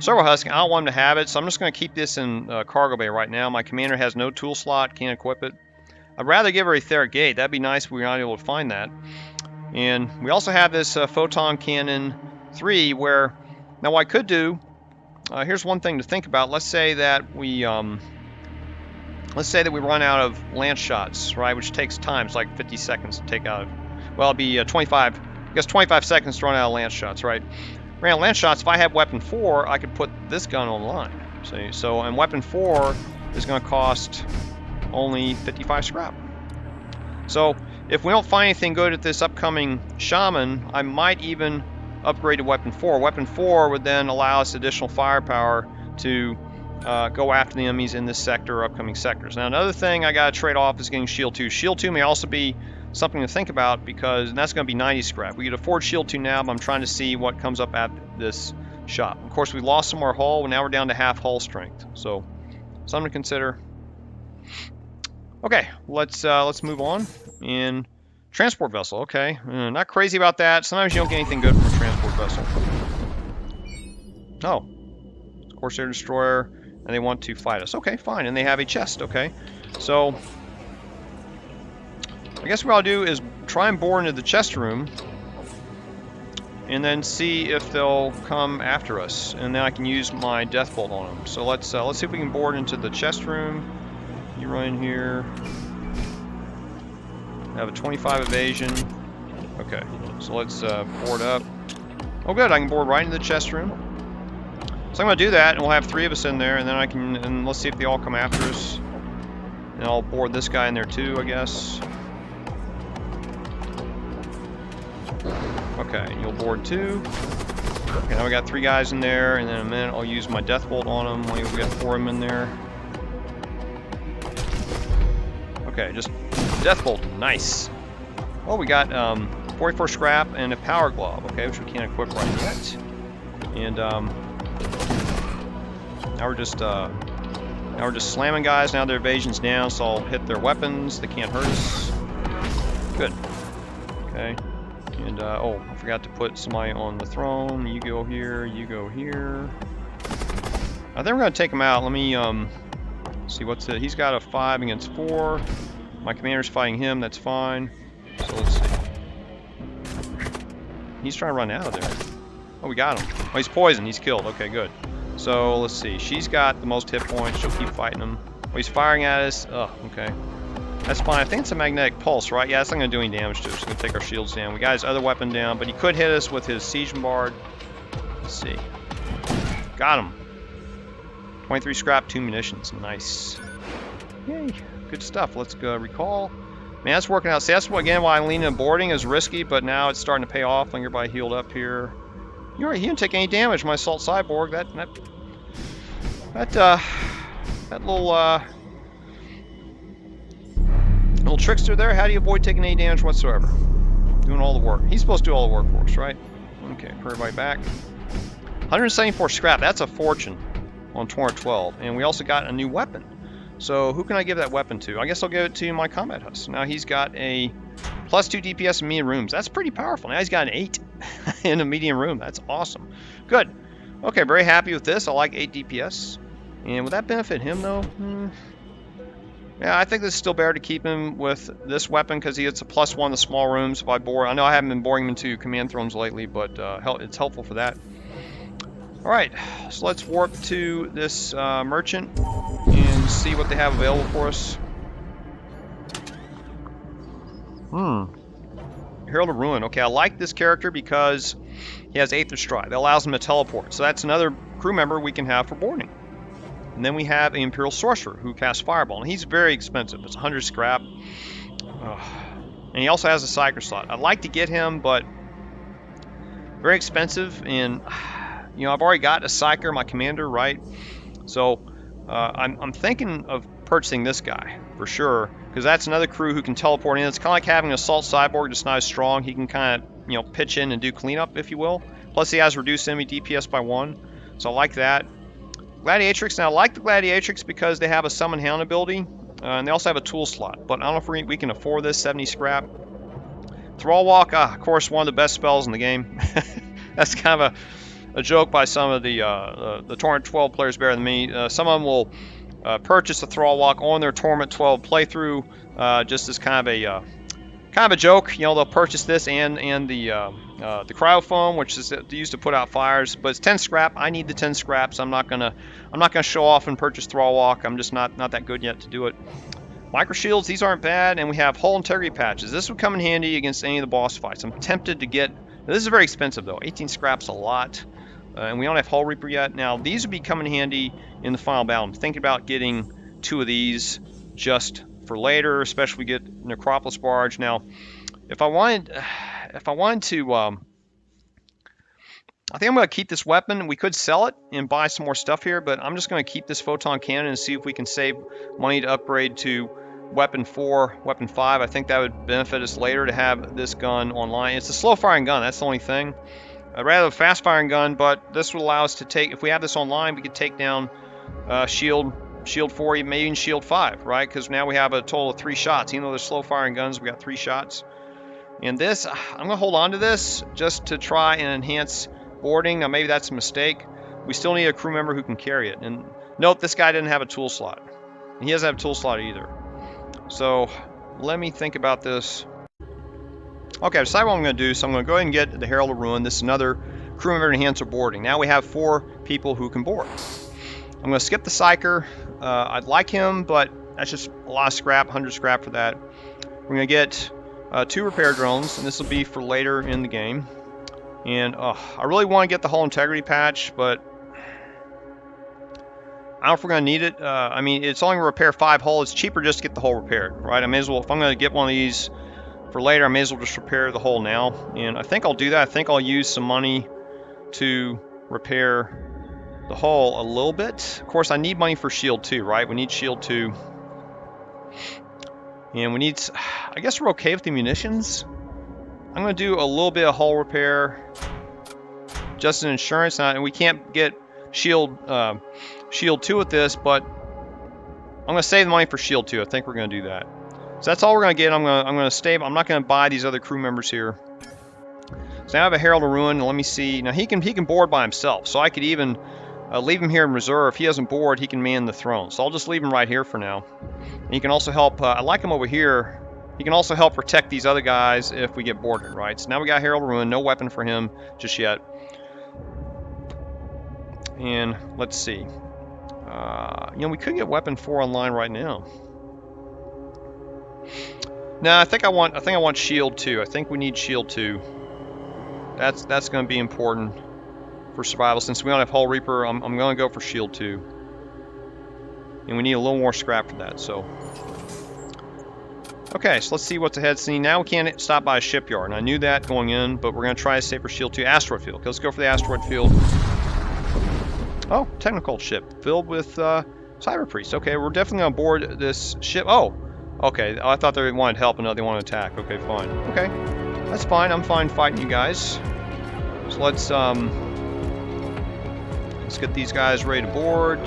S1: Servo Husk. I don't want him to have it, so I'm just going to keep this in cargo bay right now. My commander has no tool slot, can't equip it. I'd rather give her a Etheric Gate. That'd be nice if we were not able to find that. And we also have this Photon Cannon 3, where now what I could do. Here's one thing to think about. Let's say that we run out of lance shots, right? Which takes time. It's like 50 seconds to take out. Well, it'd be 25. I guess 25 seconds to run out of lance shots, right? Ran out of lance shots. If I had weapon 4, I could put this gun online. See, so and weapon 4 is going to cost only 55 scrap. So if we don't find anything good at this upcoming Shaman, I might even upgrade to weapon 4. Weapon 4 would then allow us additional firepower to go after the enemies in this sector or upcoming sectors. Now another thing I got to trade off is getting Shield 2. Shield 2 may also be something to think about because that's going to be 90 scrap. We could afford Shield 2 now, but I'm trying to see what comes up at this shop. Of course, we lost some of our hull, and now we're down to half hull strength. So something to consider. Okay, let's move on. And transport vessel, okay. Not crazy about that. Sometimes you don't get anything good from a transport vessel. Oh, Corsair Destroyer, and they want to fight us. Okay, fine, and they have a chest, okay. So, I guess what I'll do is try and bore into the chest room, and then see if they'll come after us, and then I can use my death bolt on them. So let's see if we can board into the chest room. You run in here. I have a 25 evasion. Okay, so let's board up. Oh good, I can board right into the chest room. So I'm going to do that, and we'll have 3 of us in there, and then and let's see if they all come after us. And I'll board this guy in there too, I guess. Okay, you'll board too. Okay, now we got 3 guys in there, and then in a minute I'll use my death bolt on them. We got 4 of them in there. Okay, just death bolt, nice. Oh, we got 44 scrap and a Power Glaive, okay, which we can't equip right yet. And now we're just slamming guys. Now their evasion's down, so I'll hit their weapons. They can't hurt us. Good. Okay. And oh, I forgot to put somebody on the throne. You go here. You go here. I think we're gonna take him out. Let me see what's it. He's got a 5 against 4. My commander's fighting him. That's fine. So let's see. He's trying to run out of there. Oh, we got him. Oh, he's poisoned. He's killed. Okay, good. So let's see. She's got the most hit points. She'll keep fighting him. Oh, he's firing at us. Oh, okay. That's fine. I think it's a magnetic pulse, right? Yeah, that's not going to do any damage to us. It's going to take our shields down. We got his other weapon down, but he could hit us with his siege bombard. Let's see. Got him. 23 scrap, 2 munitions. Nice. Yay. Good stuff. Let's go recall. Man, that's working out. See, that's again why I lean in boarding is risky, but now it's starting to pay off. Like everybody healed up here. You know, he didn't take any damage. My Assault Cyborg. That little trickster there. How do you avoid taking any damage whatsoever? Doing all the work. He's supposed to do all the work for us, right? Okay, put everybody back. 174 scrap. That's a fortune on Torment-12, and we also got a new weapon. So who can I give that weapon to? I guess I'll give it to my combat husk. Now he's got a +2 DPS in medium rooms. That's pretty powerful. Now he's got an 8 in a medium room. That's awesome. Good. Okay, very happy with this. I like 8 DPS. And would that benefit him, though? Yeah, I think this is still better to keep him with this weapon because he gets a +1 to small rooms if I bore. I know I haven't been boring him into command thrones lately, but it's helpful for that. Alright, so let's warp to this merchant and see what they have available for us. Herald of Ruin. Okay, I like this character because he has Aether Stride. That allows him to teleport. So that's another crew member we can have for boarding. And then we have an Imperial Sorcerer who casts Fireball. And he's very expensive. It's 100 scrap. And he also has a Psyker slot. I'd like to get him, but very expensive. And, you know, I've already got a Psyker, my commander, right? So I'm thinking of purchasing this guy for sure. Because that's another crew who can teleport in. It's kind of like having an Assault Cyborg, just not as strong. He can kind of, you know, pitch in and do cleanup, if you will. Plus, he has reduced enemy DPS by 1. So I like that. Gladiatrix. Now, I like the Gladiatrix because they have a Summon Hound ability. And they also have a tool slot. But I don't know if we can afford this. 70 scrap. Thrall Walk. Of course, one of the best spells in the game. That's kind of a joke by some of the Torment-12 players better than me. Some of them will purchase the Thrall Walk on their Torment-12 playthrough, just as kind of a joke. You know, they'll purchase this and the cryofoam, which is used to put out fires. But it's 10 scrap. I need the 10 scraps. I'm not gonna show off and purchase Thrall Walk. I'm just not that good yet to do it. Micro shields, these aren't bad, and we have hull integrity patches. This would come in handy against any of the boss fights. I'm tempted to get. This is very expensive though. 18 scraps a lot. And we don't have Hull Reaper yet. Now, these would be coming handy in the final battle. I'm thinking about getting 2 of these just for later, especially if we get Necropolis Barge. Now, if I wanted to, I think I'm going to keep this weapon. We could sell it and buy some more stuff here, but I'm just going to keep this Photon Cannon and see if we can save money to upgrade to Weapon 4, Weapon 5. I think that would benefit us later to have this gun online. It's a slow-firing gun. That's the only thing. I'd rather have a fast-firing gun, but this would allow us to take, if we have this online, we could take down Shield 4, maybe even Shield 5, right? Because now we have a total of 3 shots. Even though they're slow-firing guns, we got 3 shots. And this, I'm going to hold on to this just to try and enhance boarding. Now, maybe that's a mistake. We still need a crew member who can carry it. And note, this guy didn't have a tool slot. He doesn't have a tool slot either. So, let me think about this. Okay, I've decided what I'm going to do, so I'm going to go ahead and get the Herald of Ruin. This is another crew member enhancer boarding. Now we have 4 people who can board. I'm going to skip the Psyker. I'd like him, but that's just a lot of scrap, 100 scrap for that. We're going to get 2 repair drones, and this will be for later in the game. And I really want to get the hull integrity patch, but I don't know if we're going to need it. I mean, it's only going to repair 5 hull. It's cheaper just to get the hull repaired, right? I may as well, if I'm going to get one of these for later, I may as well just repair the hull now. And I think I'll do that. I think I'll use some money to repair the hull a little bit. Of course, I need money for Shield 2, right? We need Shield 2. And we need, I guess we're okay with the munitions. I'm going to do a little bit of hull repair. Just an insurance. And we can't get Shield 2 with this, but I'm going to save the money for Shield 2. I think we're going to do that. So that's all we're going to get. I'm going to stay. I'm not going to buy these other crew members here. So now I have a Herald of Ruin. Let me see. Now he can board by himself. So I could even leave him here in reserve. If he doesn't board, he can man the throne. So I'll just leave him right here for now. And he can also help. I like him over here. He can also help protect these other guys if we get boarded, right? So now we got Herald of Ruin. No weapon for him just yet. And let's see. You know, we could get weapon 4 online right now. No, I think I want Shield 2. I think we need Shield 2. That's going to be important for survival. Since we don't have Hull Reaper, I'm going to go for Shield 2. And we need a little more scrap for that. So, okay, so let's see what's ahead. See, now we can't stop by a shipyard. And I knew that going in, but we're going to try to save for Shield 2. Asteroid Field. Okay, let's go for the Asteroid Field. Oh, technical ship filled with Cyber Priests. Okay, we're definitely on board this ship. Oh, okay. I thought they wanted help and now they want to attack. Okay, fine. Okay, that's fine. I'm fine fighting you guys. So let's get these guys ready to board.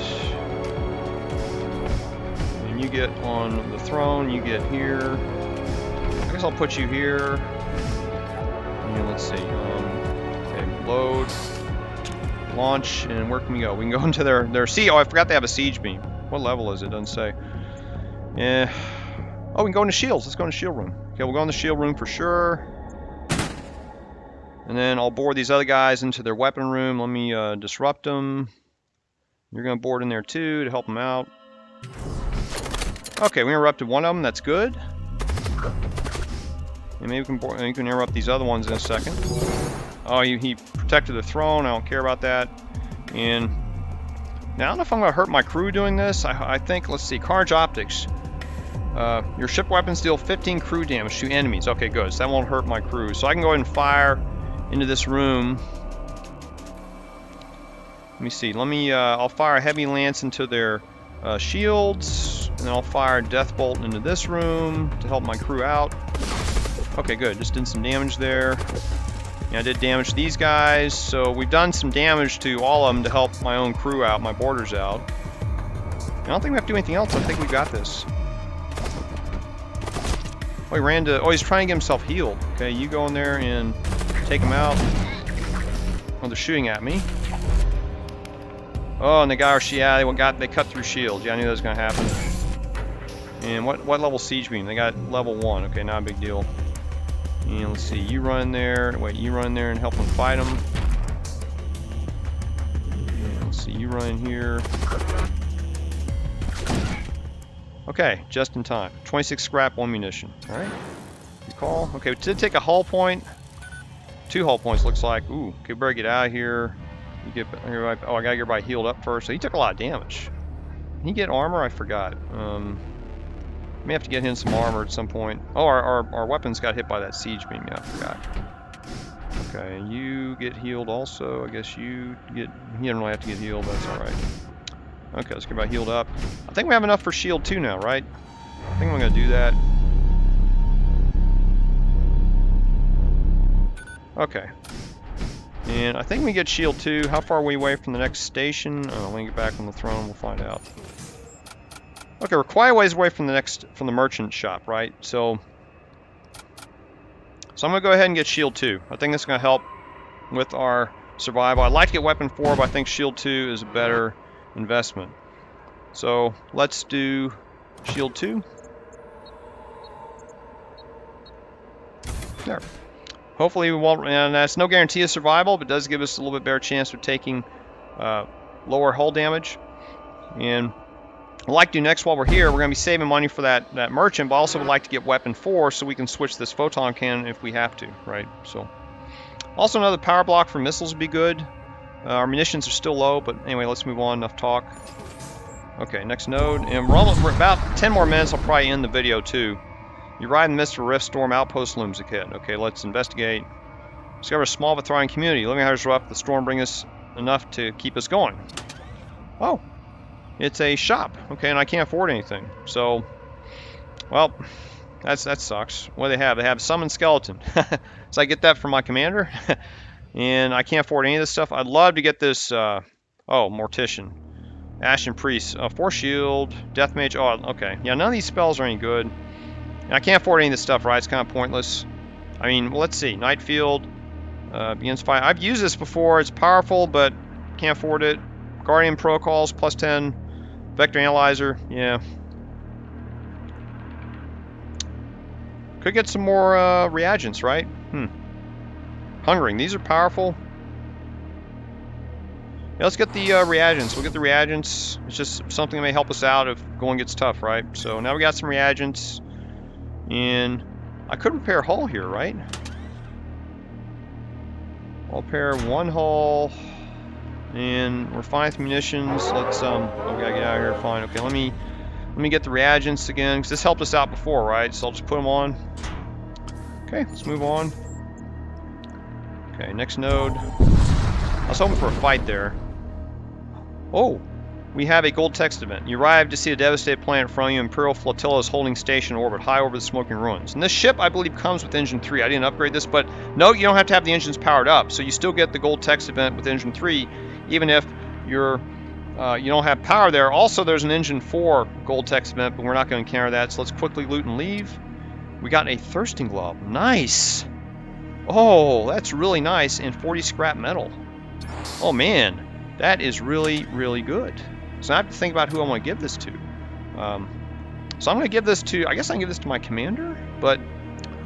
S1: And you get on the throne. You get here. I guess I'll put you here. And let's see. Okay, load. launch, and where can we go? We can go into their siege. Oh, I forgot they have a siege beam. What level is it? Doesn't say. Yeah. Oh, we can go into shields. Let's go into shield room. Okay, we'll go in the shield room for sure. And then I'll board these other guys into their weapon room. Let me disrupt them. You're going to board in there too to help them out. Okay, we interrupted one of them. That's good. And maybe we can interrupt these other ones in a second. Oh, he protected the throne. I don't care about that. And now I don't know if I'm going to hurt my crew doing this. I think, let's see, Carnage Optics. Your ship weapons deal 15 crew damage to enemies. Okay, good. So that won't hurt my crew. So I can go ahead and fire into this room. Let me see. I'll fire a heavy lance into their shields, and then I'll fire a death bolt into this room to help my crew out. Okay, good. Just did some damage there. Yeah, I did damage to these guys, so we've done some damage to all of them to help my own crew out, my boarders out. I don't think we have to do anything else. I think we got this. Oh, he ran to... Oh, he's trying to get himself healed. Okay, you go in there and take him out. Oh, they're shooting at me. Oh, and they got our they cut through shield. Yeah, I knew that was gonna happen. And what level siege beam? They got level 1. Okay, not a big deal. And let's see, you run there. Wait, you run there and help them fight them. And let's see, you run in here. Okay, just in time. 26 scrap, 1 munition. All right. Good call. Okay, we did take a hull point. 2 hull points looks like. Ooh, okay, better get out of here. You get everybody. Oh, I gotta get everybody healed up first. So he took a lot of damage. Can he get armor? I forgot. May have to get him some armor at some point. Oh, our weapons got hit by that siege beam. Yeah, I forgot. Okay, you get healed also. I guess you get... You don't really have to get healed. That's all right. Okay, let's get everybody healed up. I think we have enough for shield 2 now, right? I think I'm gonna do that. Okay. And I think we get shield 2. How far are we away from the next station? Oh, let me get back on the throne. We'll find out. Okay, we're quite a ways away from the merchant shop, right? So I'm gonna go ahead and get shield 2. I think this is gonna help with our survival. I'd like to get weapon 4, but I think shield 2 is a better investment. So let's do shield 2. There. Hopefully we won't, and that's no guarantee of survival, but does give us a little bit better chance of taking lower hull damage. And I'd like to do next while we're here, we're going to be saving money for that merchant, but also would like to get weapon 4 so we can switch this Photon Cannon if we have to, right? So, also another power block for missiles would be good. Our munitions are still low, but anyway, let's move on. Enough talk. Okay, next node. And we're about 10 more minutes. I'll probably end the video too. You ride in the midst of a rift storm. Outpost looms ahead. Okay, let's investigate. Discover a small but thriving community. Living how rough. The storm brings us enough to keep us going. Oh, it's a shop. Okay, and I can't afford anything. So, well, that sucks. What do they have? They have summon skeleton. So I get that from my commander. And I can't afford any of this stuff. I'd love to get this, oh, Mortician. Ashen Priest. Force Shield. Death Mage. Oh, okay. Yeah, none of these spells are any good. And I can't afford any of this stuff, right? It's kind of pointless. I mean, well, let's see. Night Field. Begins fight. I've used this before. It's powerful, but can't afford it. Guardian Protocols. Plus 10. Vector Analyzer. Yeah. Could get some more reagents, right? Hungering. These are powerful. Yeah, let's get the reagents. We'll get the reagents. It's just something that may help us out if going gets tough, right? So now we got some reagents. And I could repair hull here, right? I'll repair one hull. And we're fine with munitions. Let's oh, we gotta get out of here. Fine. Okay, let me get the reagents again, because this helped us out before, right? So I'll just put them on. Okay, let's move on. Okay, next node. I was hoping for a fight there. Oh, we have a gold text event. You arrive to see a devastated planet in front of you. Imperial flotilla is holding station in orbit high over the smoking ruins. And this ship, I believe, comes with engine 3. I didn't upgrade this, but no, you don't have to have the engines powered up. So you still get the gold text event with engine 3, even if you don't have power there. Also, there's an engine 4 gold text event, but we're not going to encounter that. So let's quickly loot and leave. We got a Thirsting Glaive. Nice. Oh, that's really nice. And 40 scrap metal. Oh, man. That is really, really good. So I have to think about who I want to give this to. So I'm going to give this to, I guess I can give this to my commander, but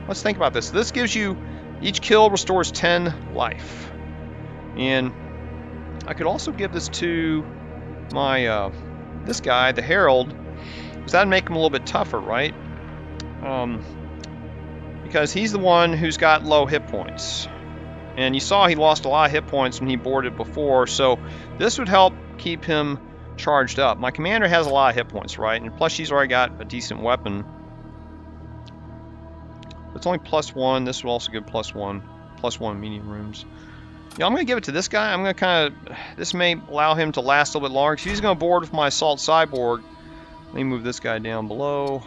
S1: let's think about this. This gives you, each kill restores 10 life. And I could also give this to my, this guy, the Herald, because that'd make him a little bit tougher, right? Because he's the one who's got low hit points. And you saw he lost a lot of hit points when he boarded before, so this would help keep him charged up. My commander has a lot of hit points, right? And plus she's already got a decent weapon. It's only +1. This will also give +1. +1 medium rooms. Yeah, I'm going to give it to this guy. I'm going to kind of... This may allow him to last a little bit longer. Because he's going to board with my Assault Cyborg. Let me move this guy down below.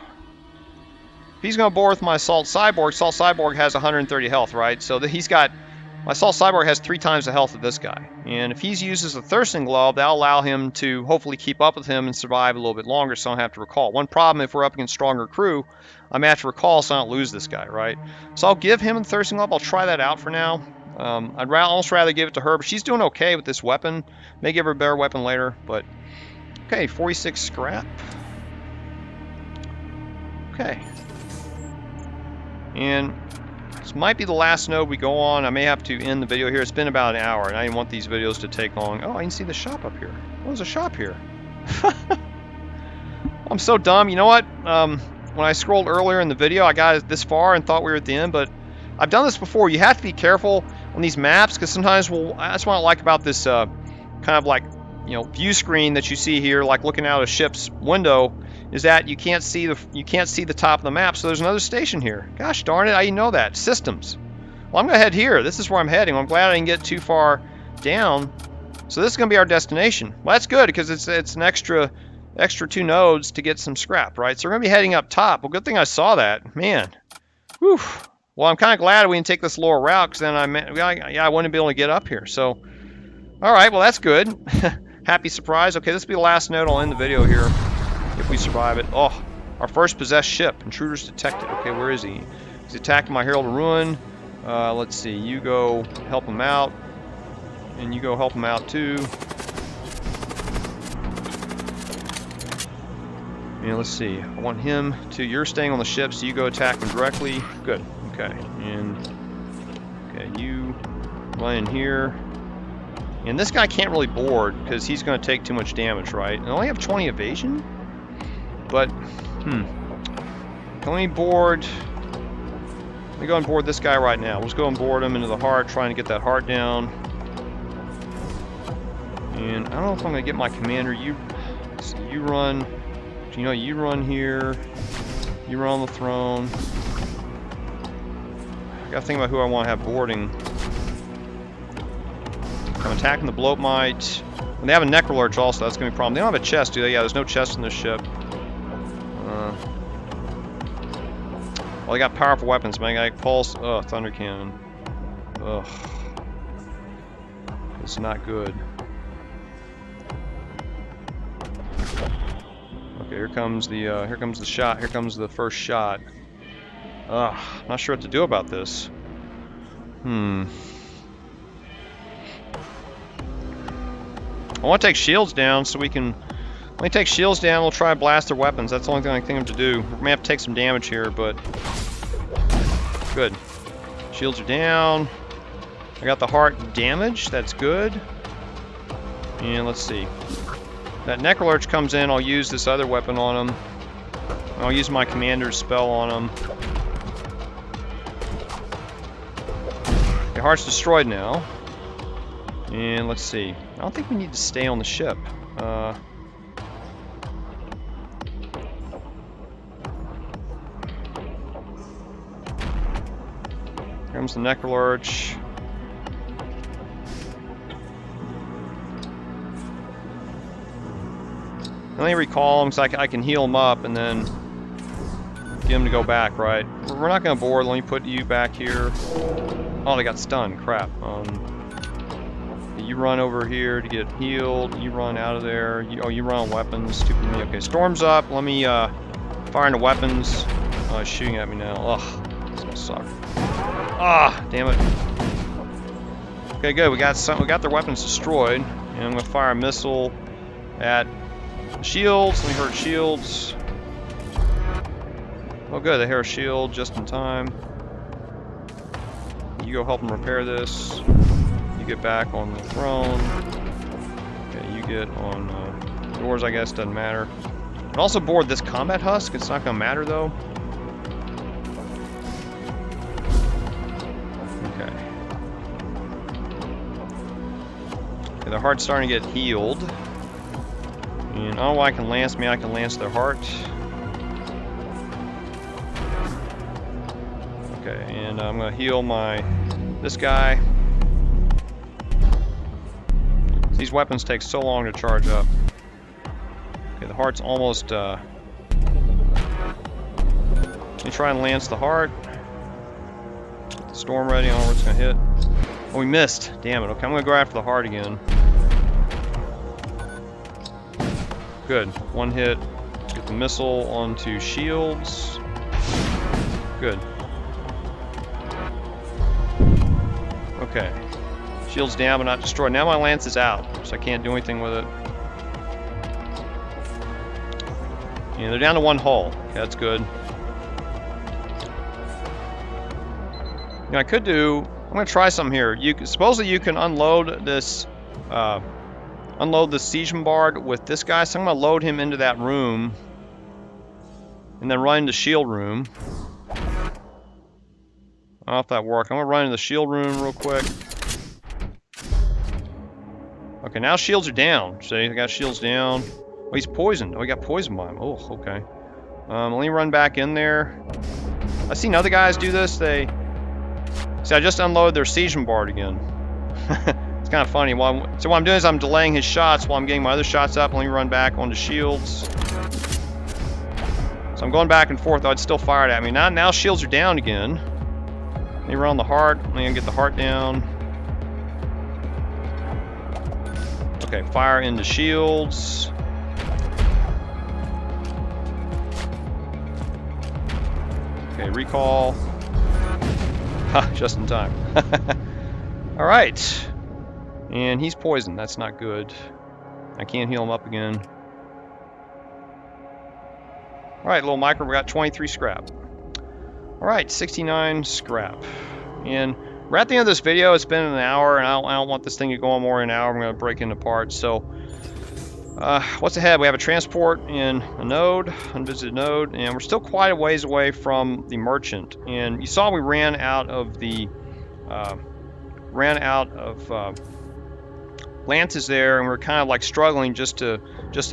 S1: If he's going to board with my Assault Cyborg has 130 health, right? So he's got... My Assault Cyborg has 3 times the health of this guy. And if he uses a Thirsting Glaive, that'll allow him to hopefully keep up with him and survive a little bit longer so I don't have to recall. One problem, if we're up against stronger crew, I may have to recall so I don't lose this guy, right? So I'll give him a Thirsting Glaive. I'll try that out for now. I'd almost rather give it to her, but she's doing okay with this weapon. May give her a better weapon later, but... Okay, 46 scrap. Okay. And... this might be the last node we go on. I may have to end the video here. It's been about an hour, and I didn't want these videos to take long. Oh, I can see the shop up here. Oh, there's a shop here. I'm so dumb. You know what? When I scrolled earlier in the video, I got this far and thought we were at the end, but I've done this before. You have to be careful on these maps, because sometimes that's what I like about this kind of like, you know, view screen that you see here, like looking out a ship's window, is that you can't see the top of the map. So there's another station here. Gosh darn it, I didn't know that. Systems. Well, I'm gonna head here. This is where I'm heading. I'm glad I didn't get too far down. So this is gonna be our destination. Well, that's good, because it's an extra 2 nodes to get some scrap, right? So we're gonna be heading up top. Well, good thing I saw that. Man. Whew. Well, I'm kind of glad we didn't take this lower route, because then I wouldn't be able to get up here. So, all right, well, that's good. Happy surprise. Okay, this will be the last node. I'll end the video here if we survive it. Oh, our first possessed ship. Intruders detected. Okay, where is he? He's attacking my Herald of Ruin. Let's see. You go help him out. And you go help him out, too. And let's see. I want him to... You're staying on the ship, so you go attack him directly. Good. Okay. And... Okay, you run in here. And this guy can't really board, because he's going to take too much damage, right? And I only have 20 evasion. But, can we board... Let me go and board this guy right now. Let's go and board him into the heart, trying to get that heart down. And I don't know if I'm going to get my commander. You run... You know, you run here. You run on the throne. I gotta think about who I want to have boarding. I'm attacking the Bloatmite. And they have a Necrolurge also, that's gonna be a problem. They don't have a chest, do they? Yeah, there's no chest in this ship. Well, they got powerful weapons, Magnetic Pulse. Ugh, Thunder Cannon. Ugh. It's not good. Okay, here comes the shot. Here comes the first shot. Ugh, not sure what to do about this. I want to take shields down so we can... When we take shields down, we'll try to blast their weapons. That's the only thing I think to do. We may have to take some damage here, but... Good. Shields are down. I got the heart damage. That's good. And let's see. That Necrolurge comes in, I'll use this other weapon on him. I'll use my commander's spell on him. The heart's destroyed now. And let's see. I don't think we need to stay on the ship. Here comes the Necrolurge. Let me recall him, because I can heal him up and then get him to go back, right? We're not going to board. Let me put you back here. Oh, they got stunned. Crap. You run over here to get healed. You run out of there. You run on weapons. Stupid me. Okay, storm's up. Let me fire into weapons. Oh, he's shooting at me now. Ugh, this is gonna suck. Ah, damn it. Okay, good. We got their weapons destroyed. And I'm going to fire a missile at shields. Let me hurt shields. Oh good, they hit a shield just in time. You go help them repair this. You get back on the throne. Okay, you get on yours, I guess, doesn't matter. And also board this combat husk. It's not going to matter though. Okay, their heart's starting to get healed. And oh, I can lance me. I can lance their heart. Okay, and I'm gonna heal this guy. These weapons take so long to charge up. Okay, the heart's almost. Let me try and lance the heart. Get the storm ready. On where it's gonna hit. Oh, we missed. Damn it. Okay, I'm gonna go after the heart again. Good. One hit. Get the missile onto shields. Good. Okay. Shields down but not destroyed. Now my lance is out, so I can't do anything with it. And they're down to one hull. Okay, that's good. You know, I could do... I'm going to try something here. Supposedly you can unload this siege bombard with this guy, so I'm going to load him into that room and then run into shield room. I don't know if that worked. I'm going to run into the shield room real quick. Okay, now shields are down. See, I got shields down. Oh, he's poisoned. Oh, he got poisoned by him. Oh, okay. Let me run back in there. I've seen other guys do this. See, I just unloaded their siege bombard again. It's kind of funny. So what I'm doing is I'm delaying his shots while I'm getting my other shots up. Let me run back onto shields. So I'm going back and forth. Oh, it's still fired at me. Now shields are down again. Let me run the heart. Let me get the heart down. Okay, fire into shields. Okay, recall. Ha, just in time. All right. And he's poisoned. That's not good. I can't heal him up again. All right, little micro. We got 23 scrap. All right, 69 scrap. And we're at the end of this video. It's been an hour, and I don't want this thing to go on more than an hour. I'm going to break into parts. So, what's ahead? We have a transport in a node, unvisited node, and we're still quite a ways away from the merchant. And you saw we ran out of the lances there, and we're kind of like struggling just to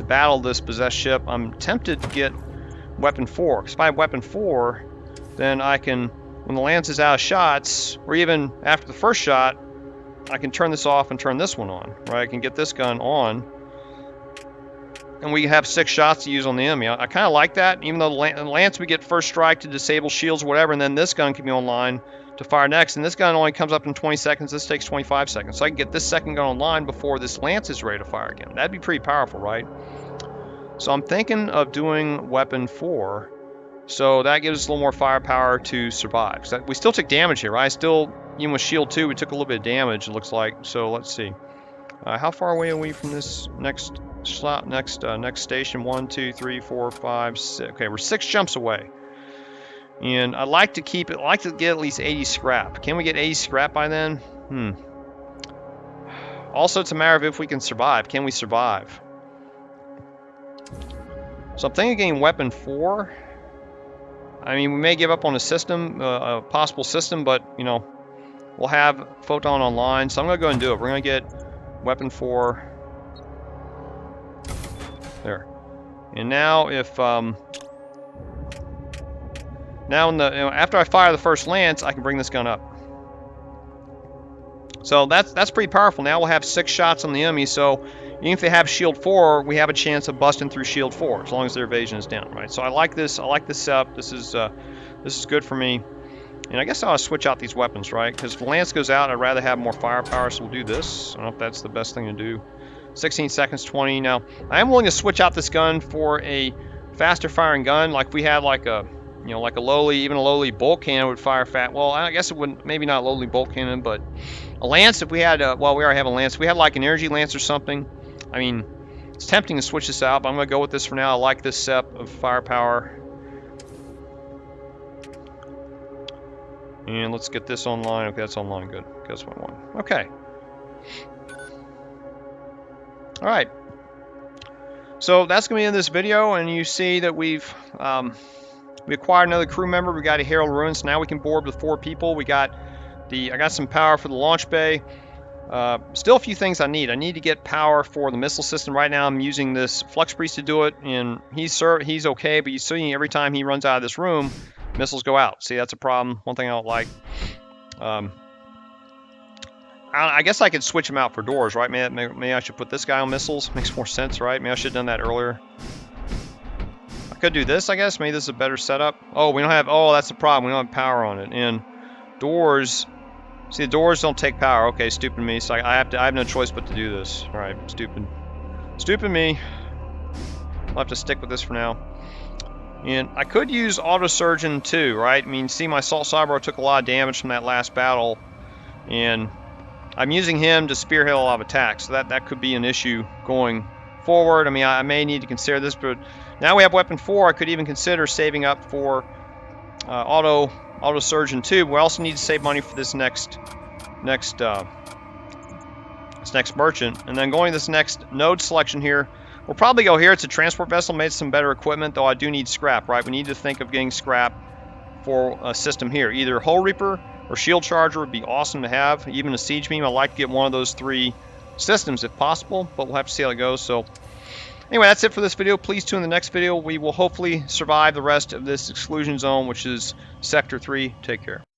S1: battle this possessed ship. I'm tempted to get weapon 4, because if I have weapon 4, then I can, when the lance is out of shots, or even after the first shot, I can turn this off and turn this one on, right? I can get this gun on, and we have 6 shots to use on the enemy. I kind of like that, even though the lance we get first strike to disable shields or whatever, and then this gun can be online to fire next, and this gun only comes up in 20 seconds. This takes 25 seconds, so I can get this second gun online before this lance is ready to fire again. That'd be pretty powerful, right? So I'm thinking of doing weapon 4, so that gives us a little more firepower to survive. So we still took damage here, right? Even with shield 2, we took a little bit of damage, it looks like. So let's see. How far away are we from this next slot? Next station? 1, 2, 3, 4, 5, 6. Okay, we're 6 jumps away. And I'd like to keep it. I'd like to get at least 80 scrap. Can we get 80 scrap by then? Also, it's a matter of if we can survive. Can we survive? So I'm thinking of getting weapon 4. I mean, we may give up on a system, a possible system, but you know, we'll have Photon online. So I'm gonna go ahead and do it. We're gonna get weapon 4. There. And now, if after I fire the first lance, I can bring this gun up. So that's pretty powerful. Now we'll have 6 shots on the enemy. So even if they have shield 4, we have a chance of busting through shield 4 as long as their evasion is down, right? So I like this. I like this setup. This is good for me. And I guess I'll switch out these weapons, right? Because if the lance goes out, I'd rather have more firepower. So we'll do this. I don't know if that's the best thing to do. 16 seconds, 20. Now I am willing to switch out this gun for a faster firing gun. Like we had like a You know, like even a lowly bolt cannon would fire fat. Well, I guess it wouldn't, maybe not lowly bolt cannon, but a lance, if we had, well, we already have a lance. If we had like an energy lance or something, I mean, it's tempting to switch this out, but I'm going to go with this for now. I like this SEP of firepower. And let's get this online. Okay, that's online, good. That's what I want. Okay. Alright. So that's going to be in this video, and you see that we acquired another crew member. We got a Herald of Ruin, so now we can board with 4 people. I got some power for the launch bay. Still a few things I need. I need to get power for the missile system. Right now I'm using this Flux Priest to do it, and he's okay, but you see every time he runs out of this room, missiles go out. See, that's a problem. One thing I don't like. I guess I could switch them out for doors, right? Maybe I should put this guy on missiles. Makes more sense, right? Maybe I should have done that earlier. I could do this, I guess. Maybe this is a better setup. Oh, we don't have... Oh, that's the problem. We don't have power on it. And doors... See, the doors don't take power. Okay, stupid me. So I have no choice but to do this. All right, stupid. Stupid me. I'll have to stick with this for now. And I could use Auto Surgeon too, right? I mean, see, my Assault Sled took a lot of damage from that last battle. And I'm using him to spearhead a lot of attacks. So that could be an issue going forward. I mean, I may need to consider this, but now we have Weapon 4. I could even consider saving up for Auto Surgeon 2. We also need to save money for this next merchant, and then going to this next node selection here. We'll probably go here. It's a transport vessel, made some better equipment, though I do need scrap, right? We need to think of getting scrap for a system here. Either Hull Reaper or Shield Charger would be awesome to have. Even a Siege Beam. I'd like to get one of those 3 systems if possible, but we'll have to see how it goes. So anyway, that's it for this video. Please tune in the next video. We will hopefully survive the rest of this Exclusion Zone, which is Sector 3. Take care.